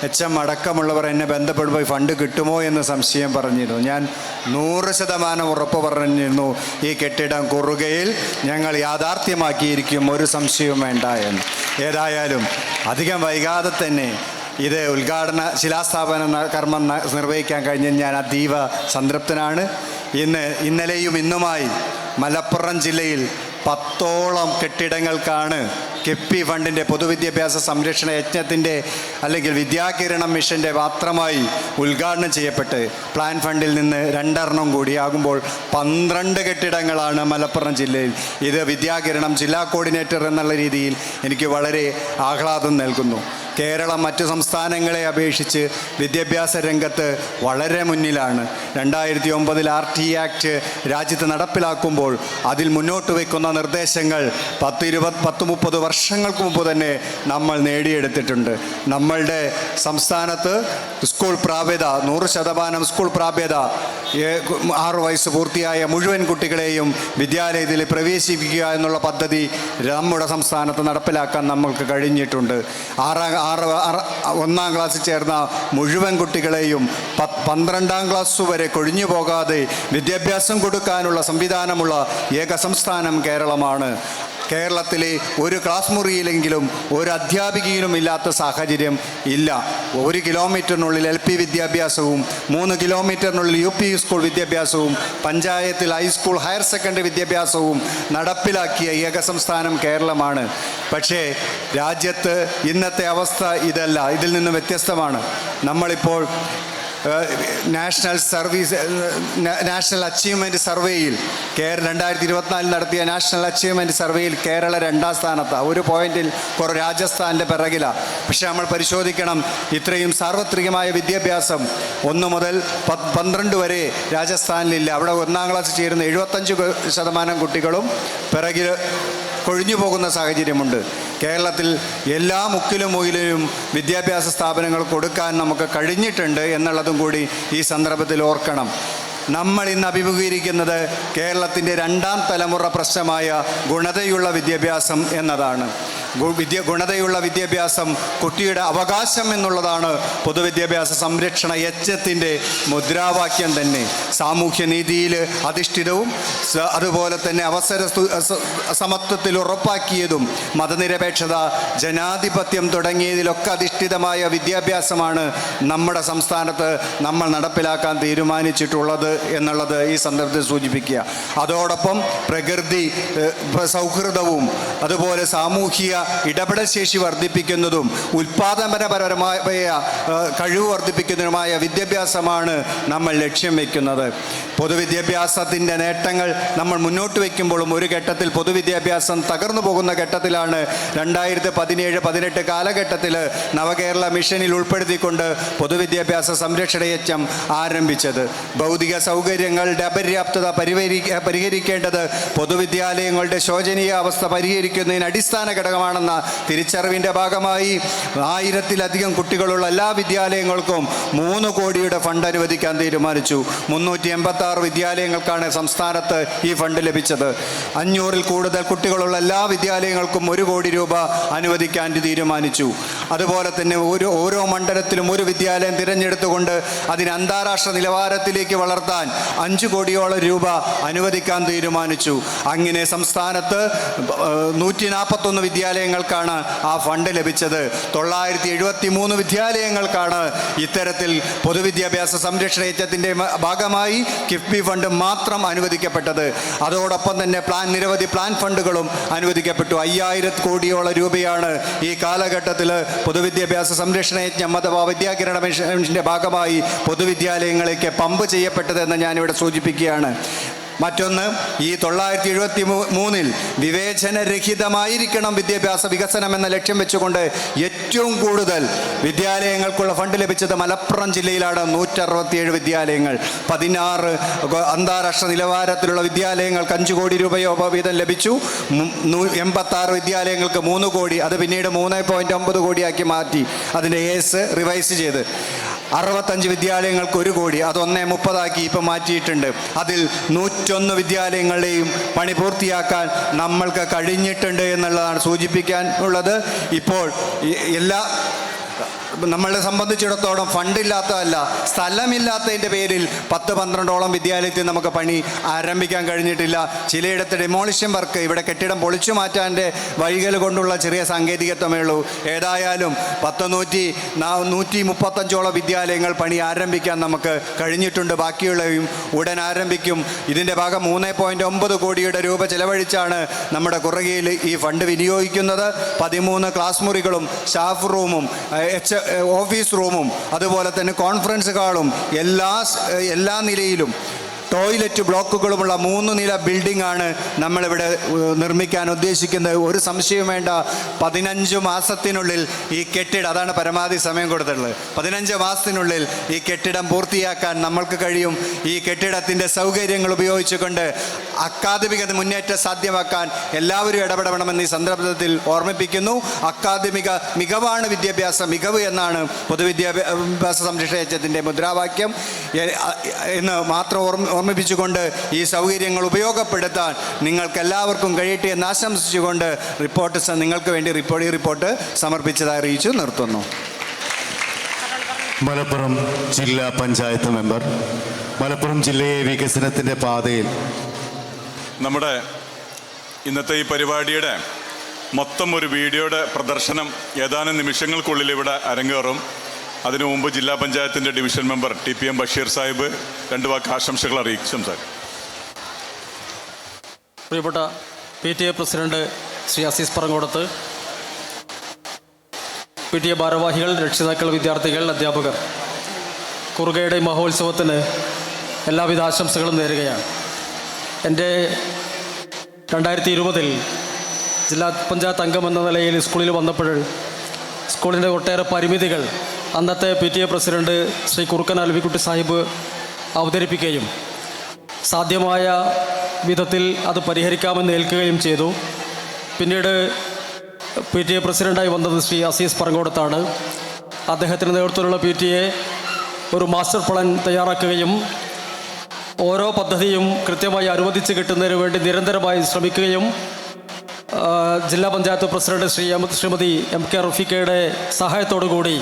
HM അടക്കമുള്ളവർ എന്നെ ബന്ധപ്പെടുമ്പോൾ ഫണ്ട് കിട്ടുമോ എന്ന് സംശയം പറഞ്ഞിരുന്നു. ഞാൻ 100% ഉറപ്പ് പറഞ്ഞിരുന്നു, ഈ കെട്ടിടം കുറുകയിൽ ഞങ്ങൾ യാഥാർത്ഥ്യമാക്കിയിരിക്കും, ഒരു സംശയവും വേണ്ട എന്ന്. ഏതായാലും അധികം വൈകാതെ തന്നെ ഇത് ശിലാസ്ഥാപന കർമ്മം നിർവഹിക്കാൻ കഴിഞ്ഞ് ഞാൻ അതീവ സംതൃപ്തനാണ്. ഇന്നലെയും ഇന്നുമായി മലപ്പുറം ജില്ലയിൽ 10ഓളം കെട്ടിടങ്ങൾക്കാണ് കിഫ്ബി ഫണ്ടിൻ്റെ പൊതുവിദ്യാഭ്യാസ സംരക്ഷണ യജ്ഞത്തിൻ്റെ അല്ലെങ്കിൽ വിദ്യാകിരണം മിഷൻ്റെ മാത്രമായി ഉദ്ഘാടനം ചെയ്യപ്പെട്ട് പ്ലാൻ ഫണ്ടിൽ നിന്ന് 2 കൂടിയാകുമ്പോൾ 12 കെട്ടിടങ്ങളാണ് മലപ്പുറം ജില്ലയിൽ. ഇത് വിദ്യാകിരണം ജില്ലാ കോർഡിനേറ്റർ എന്നുള്ള രീതിയിൽ എനിക്ക് വളരെ ആഹ്ലാദം നൽകുന്നു. കേരളം മറ്റു സംസ്ഥാനങ്ങളെ അപേക്ഷിച്ച് വിദ്യാഭ്യാസ രംഗത്ത് വളരെ മുന്നിലാണ്. 2009 RT ആക്ട് രാജ്യത്ത് നടപ്പിലാക്കുമ്പോൾ അതിൽ മുന്നോട്ട് വയ്ക്കുന്ന നിർദ്ദേശങ്ങൾ 10-30 വർഷങ്ങൾക്ക് മുമ്പ് തന്നെ നമ്മൾ നേടിയെടുത്തിട്ടുണ്ട്. നമ്മളുടെ സംസ്ഥാനത്ത് സ്കൂൾ പ്രാപ്യത 100% സ്കൂൾ പ്രാപ്യത 6 വയസ്സ് പൂർത്തിയായ മുഴുവൻ കുട്ടികളെയും വിദ്യാലയത്തിൽ പ്രവേശിപ്പിക്കുക എന്നുള്ള പദ്ധതി നമ്മുടെ സംസ്ഥാനത്ത് നടപ്പിലാക്കാൻ നമ്മൾക്ക് കഴിഞ്ഞിട്ടുണ്ട്. 1ാം ക്ലാസ്സിൽ ചേർന്ന മുഴുവൻ കുട്ടികളെയും 12ാം ക്ലാസ് വരെ കൊഴിഞ്ഞു പോകാതെ വിദ്യാഭ്യാസം കൊടുക്കാനുള്ള സംവിധാനമുള്ള ഏക സംസ്ഥാനം കേരളമാണ്. കേരളത്തിലെ ഒരു ക്ലാസ് മുറിയിലെങ്കിലും ഒരു അധ്യാപികയിലും ഇല്ലാത്ത സാഹചര്യം ഇല്ല. 1 കിലോമീറ്ററിനുള്ളിൽ LP വിദ്യാഭ്യാസവും 3 കിലോമീറ്ററിനുള്ളിൽ UP സ്കൂൾ വിദ്യാഭ്യാസവും പഞ്ചായത്തിൽ ഹൈസ്കൂൾ ഹയർ സെക്കൻഡറി വിദ്യാഭ്യാസവും നടപ്പിലാക്കിയ ഏക സംസ്ഥാനം കേരളമാണ്. പക്ഷേ രാജ്യത്ത് ഇന്നത്തെ അവസ്ഥ ഇതല്ല, ഇതിൽ നിന്ന് വ്യത്യസ്തമാണ്. നമ്മളിപ്പോൾ നാഷണൽ അച്ചീവ്മെൻറ്റ് സർവേയിൽ 2024 നടത്തിയ നാഷണൽ അച്ചീവ്മെൻറ്റ് സർവേയിൽ കേരള 2ാം സ്ഥാനത്താണ്. 1 പോയിന്റിൽ രാജസ്ഥാൻ്റെ പിറകിലാണ്. പക്ഷെ നമ്മൾ പരിശോധിക്കണം, ഇത്രയും സാർവത്രികമായ വിദ്യാഭ്യാസം 1 മുതൽ 12 വരെ രാജസ്ഥാനിലില്ല. അവിടെ 1ാം ക്ലാസ് ചേരുന്ന 75% കുട്ടികളും പിറകിൽ കൊഴിഞ്ഞു പോകുന്ന സാഹചര്യമുണ്ട്. കേരളത്തിൽ എല്ലാ മുക്കിലും മുയിലും വിദ്യാഭ്യാസ സ്ഥാപനങ്ങൾ കൊടുക്കാൻ നമുക്ക് കഴിഞ്ഞിട്ടുണ്ട് എന്നുള്ളതും കൂടി ഈ സന്ദർഭത്തിൽ ഓർക്കണം. നമ്മൾ ഇന്ന് അഭിമുഖീകരിക്കുന്നത് കേരളത്തിൻ്റെ 2ാം തലമുറ പ്രശ്നമായ ഗുണതയുള്ള വിദ്യാഭ്യാസം എന്നതാണ്. ഗുണതയുള്ള വിദ്യാഭ്യാസം കുട്ടിയുടെ അവകാശം എന്നുള്ളതാണ് പൊതുവിദ്യാഭ്യാസ സംരക്ഷണ യജ്ഞത്തിൻ്റെ മുദ്രാവാക്യം തന്നെ. സാമൂഹ്യനീതിയിൽ അധിഷ്ഠിതവും അതുപോലെ തന്നെ അവസര സമത്വത്തിൽ ഉറപ്പാക്കിയതും മതനിരപേക്ഷത, ജനാധിപത്യം തുടങ്ങിയതിലൊക്കെ അധിഷ്ഠിതമായ വിദ്യാഭ്യാസമാണ് നമ്മുടെ സംസ്ഥാനത്ത് നമ്മൾ നടപ്പിലാക്കാൻ തീരുമാനിച്ചിട്ടുള്ളത് എന്നുള്ളത് ഈ സന്ദർഭത്തിൽ സൂചിപ്പിക്കുക. അതോടൊപ്പം പ്രകൃതി സൗഹൃദവും അതുപോലെ സാമൂഹിക ഇടപെടൽ ശേഷി വർദ്ധിപ്പിക്കുന്നതും ഉൽപാദനപരമായ കഴിവ് വർദ്ധിപ്പിക്കുന്നതുമായ വിദ്യാഭ്യാസമാണ് നമ്മൾ ലക്ഷ്യം വയ്ക്കുന്നത്. പൊതുവിദ്യാഭ്യാസത്തിൻ്റെ നേട്ടങ്ങൾ നമ്മൾ മുന്നോട്ട് വയ്ക്കുമ്പോഴും ഒരു ഘട്ടത്തിൽ പൊതുവിദ്യാഭ്യാസം തകർന്നു പോകുന്ന ഘട്ടത്തിലാണ് 2017-18 കാലഘട്ടത്തിൽ നവകേരള മിഷനിൽ ഉൾപ്പെടുത്തിക്കൊണ്ട് പൊതുവിദ്യാഭ്യാസ സംരക്ഷണ യജ്ഞം ആരംഭിച്ചത്. ഭൗതിക സൗകര്യങ്ങളുടെ അപര്യാപ്തത പരിഹരിക്കേണ്ടത് പൊതുവിദ്യാലയങ്ങളുടെ ശോചനീയാവസ്ഥ പരിഹരിക്കുന്നതിന് അടിസ്ഥാന ഘടകമാണെന്ന തിരിച്ചറിവിൻ്റെ ഭാഗമായി 1000-ലധികം കുട്ടികളുള്ള എല്ലാ വിദ്യാലയങ്ങൾക്കും 3 കോടിയുടെ ഫണ്ട് അനുവദിക്കാൻ തീരുമാനിച്ചു. 386 വിദ്യാലയങ്ങൾക്കാണ് സംസ്ഥാനത്ത് ഈ ഫണ്ട് ലഭിച്ചത്. 500-ൽ കൂടുതൽ കുട്ടികളുള്ള എല്ലാ വിദ്യാലയങ്ങൾക്കും 1 കോടി രൂപ അനുവദിക്കാൻ തീരുമാനിച്ചു. അതുപോലെ തന്നെ ഓരോ മണ്ഡലത്തിലും ഒരു വിദ്യാലയം തിരഞ്ഞെടുത്തുകൊണ്ട് അതിന് അന്താരാഷ്ട്ര നിലവാരത്തിലേക്ക് വളർത്താൻ 5 കോടിയോളം രൂപ അനുവദിക്കാൻ തീരുമാനിച്ചു. അങ്ങനെ സംസ്ഥാനത്ത് 141 വിദ്യാലയങ്ങൾക്കാണ് ആ ഫണ്ട് ലഭിച്ചത്. 973 വിദ്യാലയങ്ങൾക്കാണ് ഇത്തരത്തിൽ പൊതുവിദ്യാഭ്യാസ സംരക്ഷണ യജ്ഞത്തിൻ്റെ ഭാഗമായി കിഫ്ബി ഫണ്ട് മാത്രം അനുവദിക്കപ്പെട്ടത്. അതോടൊപ്പം തന്നെ നിരവധി പ്ലാൻ ഫണ്ടുകളും അനുവദിക്കപ്പെട്ടു. 5000 കോടിയോളം രൂപയാണ് ഈ കാലഘട്ടത്തിൽ പൊതുവിദ്യാഭ്യാസ സംരക്ഷണ യജ്ഞം അഥവാ വിദ്യാകിരണ മിഷന്റെ ഭാഗമായി പൊതുവിദ്യാലയങ്ങളിലേക്ക് പമ്പ് ചെയ്യപ്പെട്ടതെന്ന് ഞാനിവിടെ സൂചിപ്പിക്കുകയാണ്. മറ്റൊന്ന്, ഈ 973-ൽ വിവേചനരഹിതമായിരിക്കണം വിദ്യാഭ്യാസ വികസനം എന്ന ലക്ഷ്യം വെച്ചുകൊണ്ട് ഏറ്റവും കൂടുതൽ വിദ്യാലയങ്ങൾക്കുള്ള ഫണ്ട് ലഭിച്ചത് മലപ്പുറം ജില്ലയിലാണ്. 167 വിദ്യാലയങ്ങൾ. 16 അന്താരാഷ്ട്ര നിലവാരത്തിലുള്ള വിദ്യാലയങ്ങൾക്ക് 5 കോടി രൂപയോ വീതം ലഭിച്ചു. 86 വിദ്യാലയങ്ങൾക്ക് 3 കോടി, അത് പിന്നീട് 3.9 കോടിയാക്കി മാറ്റി അതിൻ്റെ റിവൈസ് ചെയ്ത്. 65 വിദ്യാലയങ്ങൾക്ക് 1 കോടി, അത് 1.30 ഇപ്പം മാറ്റിയിട്ടുണ്ട്. അതിൽ 101 വിദ്യാലയങ്ങളുടെയും പണി പൂർത്തിയാക്കാൻ നമ്മൾക്ക് കഴിഞ്ഞിട്ടുണ്ട് എന്നുള്ളതാണ് സൂചിപ്പിക്കാൻ ഉള്ളത്. ഇപ്പോൾ നമ്മളെ സംബന്ധിച്ചിടത്തോളം ഫണ്ടില്ലാത്തതല്ല, സ്ഥലമില്ലാത്തതിൻ്റെ പേരിൽ 10-12ഓളം വിദ്യാലയത്തിൽ നമുക്ക് പണി ആരംഭിക്കാൻ കഴിഞ്ഞിട്ടില്ല. ചിലയിടത്ത് ഡെമോളിഷൻ വർക്ക്, ഇവിടെ കെട്ടിടം പൊളിച്ചു മാറ്റാൻ്റെ വഴികൾ കൊണ്ടുള്ള ചെറിയ സാങ്കേതികത്വമേ ഉള്ളൂ. ഏതായാലും 135ഓളം വിദ്യാലയങ്ങൾ പണി ആരംഭിക്കാൻ നമുക്ക് കഴിഞ്ഞിട്ടുണ്ട്. ബാക്കിയുള്ളവയും ഉടൻ ആരംഭിക്കും. ഇതിൻ്റെ ഭാഗം 3.9 കോടിയുടെ രൂപ ചെലവഴിച്ചാണ് നമ്മുടെ കുറുകയിൽ ഈ ഫണ്ട് വിനിയോഗിക്കുന്നത്. 13 ക്ലാസ് മുറികളും സ്റ്റാഫ് റൂമും ഓഫീസ് റൂമും അതുപോലെ തന്നെ കോൺഫറൻസ് ഹാളും എല്ലാ നിലയിലും ടോയ്ലറ്റ് ബ്ലോക്കുകളുമുള്ള 3 നില ബിൽഡിംഗ് ആണ് നമ്മളിവിടെ നിർമ്മിക്കാൻ ഉദ്ദേശിക്കുന്നത്. ഒരു സംശയവും വേണ്ട, 15 മാസത്തിനുള്ളിൽ ഈ കെട്ടിടം, അതാണ് പരമാവധി സമയം കൊടുത്തിട്ടുള്ളത്, 15 മാസത്തിനുള്ളിൽ ഈ കെട്ടിടം പൂർത്തിയാക്കാൻ നമ്മൾക്ക് കഴിയും. ഈ കെട്ടിടത്തിൻ്റെ സൗകര്യങ്ങൾ ഉപയോഗിച്ചുകൊണ്ട് അക്കാദമിക മുന്നേറ്റം സാധ്യമാക്കാൻ എല്ലാവരും ഇടപെടണമെന്ന് ഈ സന്ദർഭത്തിൽ ഓർമ്മിപ്പിക്കുന്നു. അക്കാദമിക മികവാണ് വിദ്യാഭ്യാസ മികവ് എന്നാണ് പൊതുവിദ്യാഭ്യാസ സംരക്ഷണ യജ്ഞത്തിൻ്റെ മുദ്രാവാക്യം എന്ന് മാത്രം ഓർമ്മിപ്പിച്ചുകൊണ്ട് ഈ സൗകര്യങ്ങൾ ഉപയോഗപ്പെടുത്താൻ നിങ്ങൾക്ക് എല്ലാവർക്കും കഴിയട്ടെ എന്ന് ആശംസിച്ചുകൊണ്ട് നിങ്ങൾക്ക് വേണ്ടി റിപ്പോർട്ട് സമർപ്പിച്ചതായി അറിയിച്ചു നിർത്തുന്നു. മലപ്പുറം ജില്ലാ പഞ്ചായത്ത് മെമ്പർ. മലപ്പുറം ജില്ലയെ വികസനത്തിൻ്റെ പാതയിൽ നമ്മുടെ ഇന്നത്തെ ഈ പരിപാടിയുടെ മൊത്തം ഒരു വീഡിയോയുടെ പ്രദർശനം ഏതാനും നിമിഷങ്ങൾക്കുള്ളിൽ ഇവിടെ അരങ്ങേറും. അതിനു മുമ്പ് ജില്ലാ പഞ്ചായത്തിൻ്റെ division member TPM Basheer Sahib 2 വാക്ക് ആശംസകൾ അറിയിക്കും. സാർ, പ്രിയപ്പെട്ട PTA president Shri Azeez Parangodath, PTA ഭാരവാഹികൾ, രക്ഷിതാക്കൾ, വിദ്യാർത്ഥികൾ, അധ്യാപകർ, കുറുകയുടെ മഹോത്സവത്തിന് എല്ലാവിധ ആശംസകളും നേരുകയാണ്. എൻ്റെ 2020 ജില്ലാ പഞ്ചായത്ത് അംഗം എന്ന നിലയിൽ സ്കൂളിൽ വന്നപ്പോൾ സ്കൂളിൻ്റെ ഒട്ടേറെ പരിമിതികൾ അന്നത്തെ PTA പ്രസിഡന്റ് ശ്രീ കുറുക്കൻ അൽവിക്കുട്ടി സാഹിബ് അവതരിപ്പിക്കുകയും സാധ്യമായ വിധത്തിൽ അത് പരിഹരിക്കാമെന്ന് ഏൽക്കുകയും ചെയ്തു. പിന്നീട് PTA പ്രസിഡൻ്റായി വന്നത് ശ്രീ അസീസ് പറങ്കോടത്താണ്. അദ്ദേഹത്തിൻ്റെ നേതൃത്വത്തിലുള്ള PTA ഒരു മാസ്റ്റർ പ്ലാൻ തയ്യാറാക്കുകയും ഓരോ പദ്ധതിയും കൃത്യമായി അനുവദിച്ച് കിട്ടുന്നതിന് വേണ്ടി നിരന്തരമായി ശ്രമിക്കുകയും ജില്ലാ പഞ്ചായത്ത് പ്രസിഡന്റ് ശ്രീമതി MK റഫീഖയുടെ സഹായത്തോടു കൂടി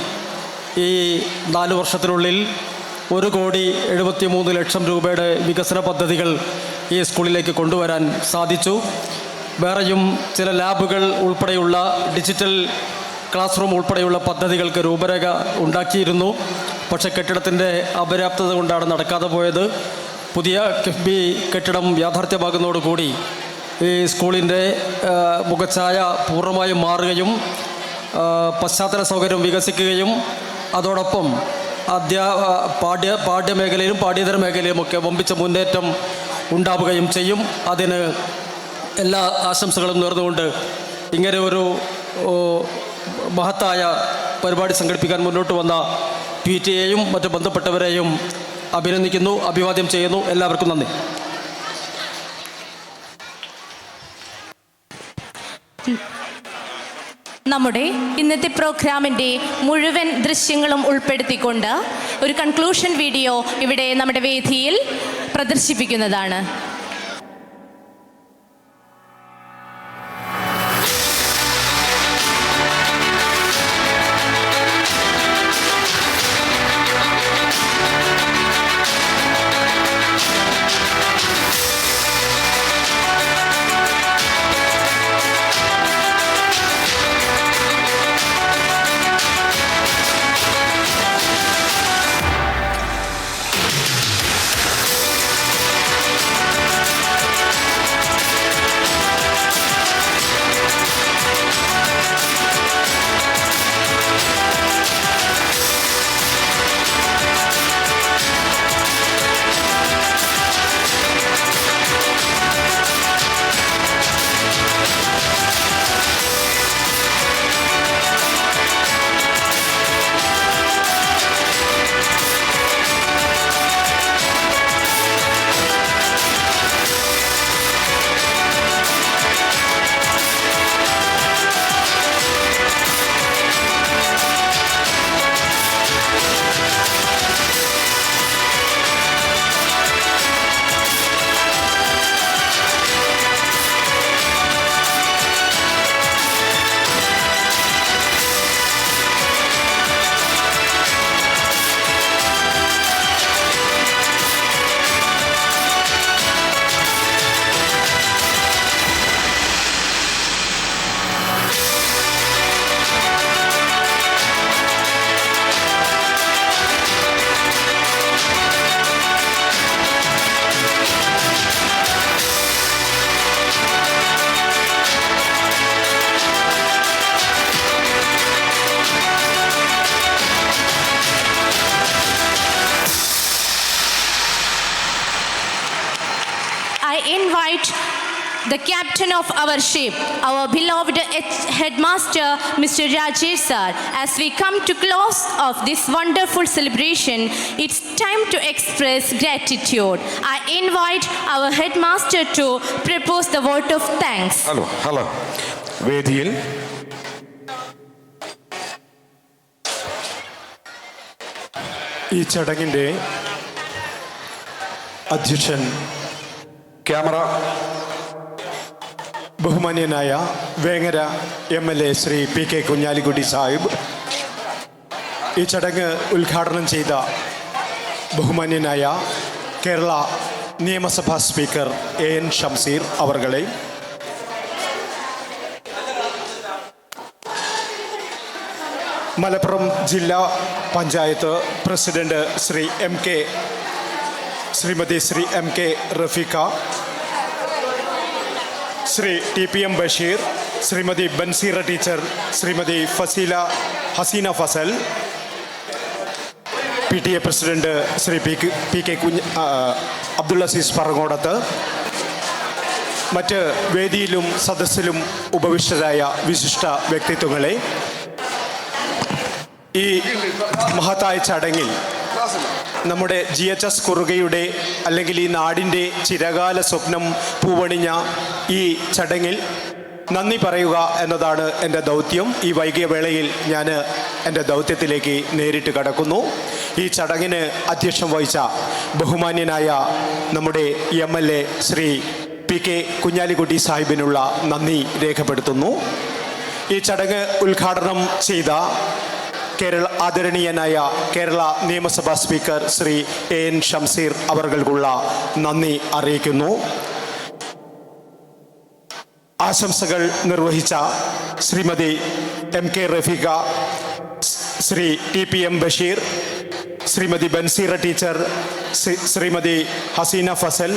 ഈ 4 വർഷത്തിനുള്ളിൽ 1,73,00,000 രൂപയുടെ വികസന പദ്ധതികൾ ഈ സ്കൂളിലേക്ക് കൊണ്ടുവരാൻ സാധിച്ചു. വേറെയും ചില ലാബുകൾ ഉൾപ്പെടെയുള്ള ഡിജിറ്റൽ ക്ലാസ് റൂം ഉൾപ്പെടെയുള്ള പദ്ധതികൾക്ക് രൂപരേഖ ഉണ്ടാക്കിയിരുന്നു. പക്ഷേ കെട്ടിടത്തിൻ്റെ അപര്യാപ്തത കൊണ്ടാണ് നടക്കാതെ പോയത്. പുതിയ കിഫ്ബി കെട്ടിടം യാഥാർത്ഥ്യമാകുന്നതോടുകൂടി ഈ സ്കൂളിൻ്റെ മുഖച്ഛായ പൂർണ്ണമായും മാറുകയും പശ്ചാത്തല സൗകര്യം വികസിക്കുകയും അതോടൊപ്പം പാഠ്യമേഖലയിലും പാഠ്യേതര മേഖലയിലുമൊക്കെ വമ്പിച്ച മുന്നേറ്റം ഉണ്ടാവുകയും ചെയ്യും. അതിന് എല്ലാ ആശംസകളും നേർന്നുകൊണ്ട് ഇങ്ങനെ ഒരു മഹത്തായ പരിപാടി സംഘടിപ്പിക്കാൻ മുന്നോട്ട് വന്ന PTA-യും മറ്റ് ബന്ധപ്പെട്ടവരെയും അഭിനന്ദിക്കുന്നു, അഭിവാദ്യം ചെയ്യുന്നു. എല്ലാവർക്കും നന്ദി. നമ്മുടെ ഇന്നത്തെ പ്രോഗ്രാമിൻ്റെ മുഴുവൻ ദൃശ്യങ്ങളും ഉൾപ്പെടുത്തിക്കൊണ്ട് ഒരു കൺക്ലൂഷൻ വീഡിയോ ഇവിടെ നമ്മുടെ വേദിയിൽ പ്രദർശിപ്പിക്കുന്നതാണ്. captain of our ship, our beloved headmaster, Mr. Rajesh sir. As we come to close of this wonderful celebration, it's time to express gratitude. I invite our headmaster to propose the vote of thanks. Hello വേദിയിൽ ഈ ചടങ്ങിൻ്റെ അധ്യക്ഷൻ camera ബഹുമാന്യനായ Vengara MLA Shri PK Kunhalikutty Sahib, ഈ ചടങ്ങ് ഉദ്ഘാടനം ചെയ്ത ബഹുമാന്യനായ കേരള നിയമസഭാ സ്പീക്കർ AN ഷംസീർ അവർകളെ, മലപ്പുറം ജില്ലാ panchayat president Shrimati MK Rafeeqa, Shri TPM Basheer, Shrimati Banseera teacher, Shrimati Haseena Fazal, PTA president Shri PK Abdul Azeez Parangodath, മറ്റ് വേദിയിലും സദസ്സിലും ഉപവിഷ്ടരായ വിശിഷ്ട വ്യക്തിത്വങ്ങളെ, ഈ മഹത്തായ ചടങ്ങിൽ നമ്മുടെ GHS കുറുകയുടെ അല്ലെങ്കിൽ ഈ നാടിൻ്റെ ചിരകാല സ്വപ്നം പൂവണിഞ്ഞ ഈ ചടങ്ങിൽ നന്ദി പറയുക എന്നതാണ് എൻ്റെ ദൗത്യം. ഈ വൈകിയ വേളയിൽ ഞാൻ എൻ്റെ ദൗത്യത്തിലേക്ക് നേരിട്ട് കടക്കുന്നു. ഈ ചടങ്ങിന് അധ്യക്ഷം വഹിച്ച ബഹുമാന്യനായ നമ്മുടെ MLA ശ്രീ PK കുഞ്ഞാലിക്കുട്ടി സാഹിബിനുള്ള നന്ദി രേഖപ്പെടുത്തുന്നു. ഈ ചടങ്ങ് ഉദ്ഘാടനം ചെയ്ത ആദരണീയനായ കേരള നിയമസഭാ സ്പീക്കർ ശ്രീ AN ഷംസീർ അവർക്കുള്ള നന്ദി അറിയിക്കുന്നു. ആശംസകൾ നിർവഹിച്ച Shrimati MK Rafeeqa, Shri TPM Basheer, Shrimati Banseera teacher, Shrimati Haseena Fazal,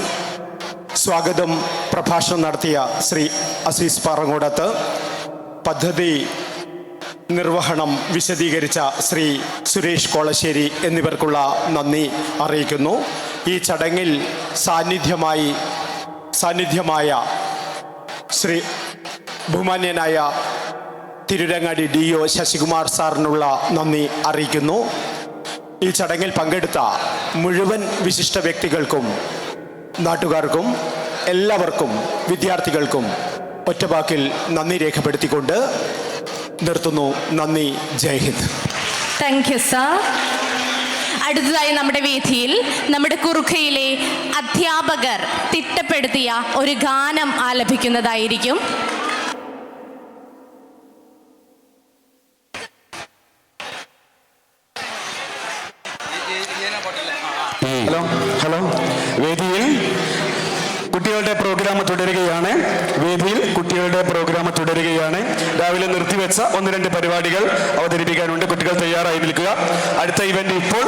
സ്വാഗതം പ്രഭാഷണം നടത്തിയ ശ്രീ അസീസ് പറങ്ങോടത്ത്, പദ്ധതി നിർവഹണം വിശദീകരിച്ച ശ്രീ സുരേഷ് കോളശ്ശേരി എന്നിവർക്കുള്ള നന്ദി അറിയിക്കുന്നു. ഈ ചടങ്ങിൽ സാന്നിധ്യമായ ശ്രീ ബഹുമാന്യനായ തിരുരങ്ങാടി DO ശശികുമാർ സാറിനുള്ള നന്ദി അറിയിക്കുന്നു. ഈ ചടങ്ങിൽ പങ്കെടുത്ത മുഴുവൻ വിശിഷ്ട വ്യക്തികൾക്കും, നാട്ടുകാർക്കും, എല്ലാവർക്കും, വിദ്യാർത്ഥികൾക്കും ഒറ്റവാക്കിൽ നന്ദി രേഖപ്പെടുത്തിക്കൊണ്ട് നിർത്തുന്നു. നന്ദി. Jai Hind. Thank you sir. അടുത്തതായി നമ്മുടെ വേദിയിൽ നമ്മുടെ കുറുഖയിലെ അധ്യാപകർ തിട്ടപ്പെടുത്തിയ ഒരു ഗാനം ആലപിക്കുന്നതായിരിക്കും. ഹലോ വേദിയിൽ കുട്ടികളുടെ പ്രോഗ്രാം തുടരുകയാണ്. രാവിലെ നിർത്തിവെച്ച 1-2 പരിപാടികൾ അവതരിപ്പിക്കാനുണ്ട്. കുട്ടികൾ തയ്യാറായി നിൽക്കുക. അടുത്ത ഇവന്റ് ഇപ്പോൾ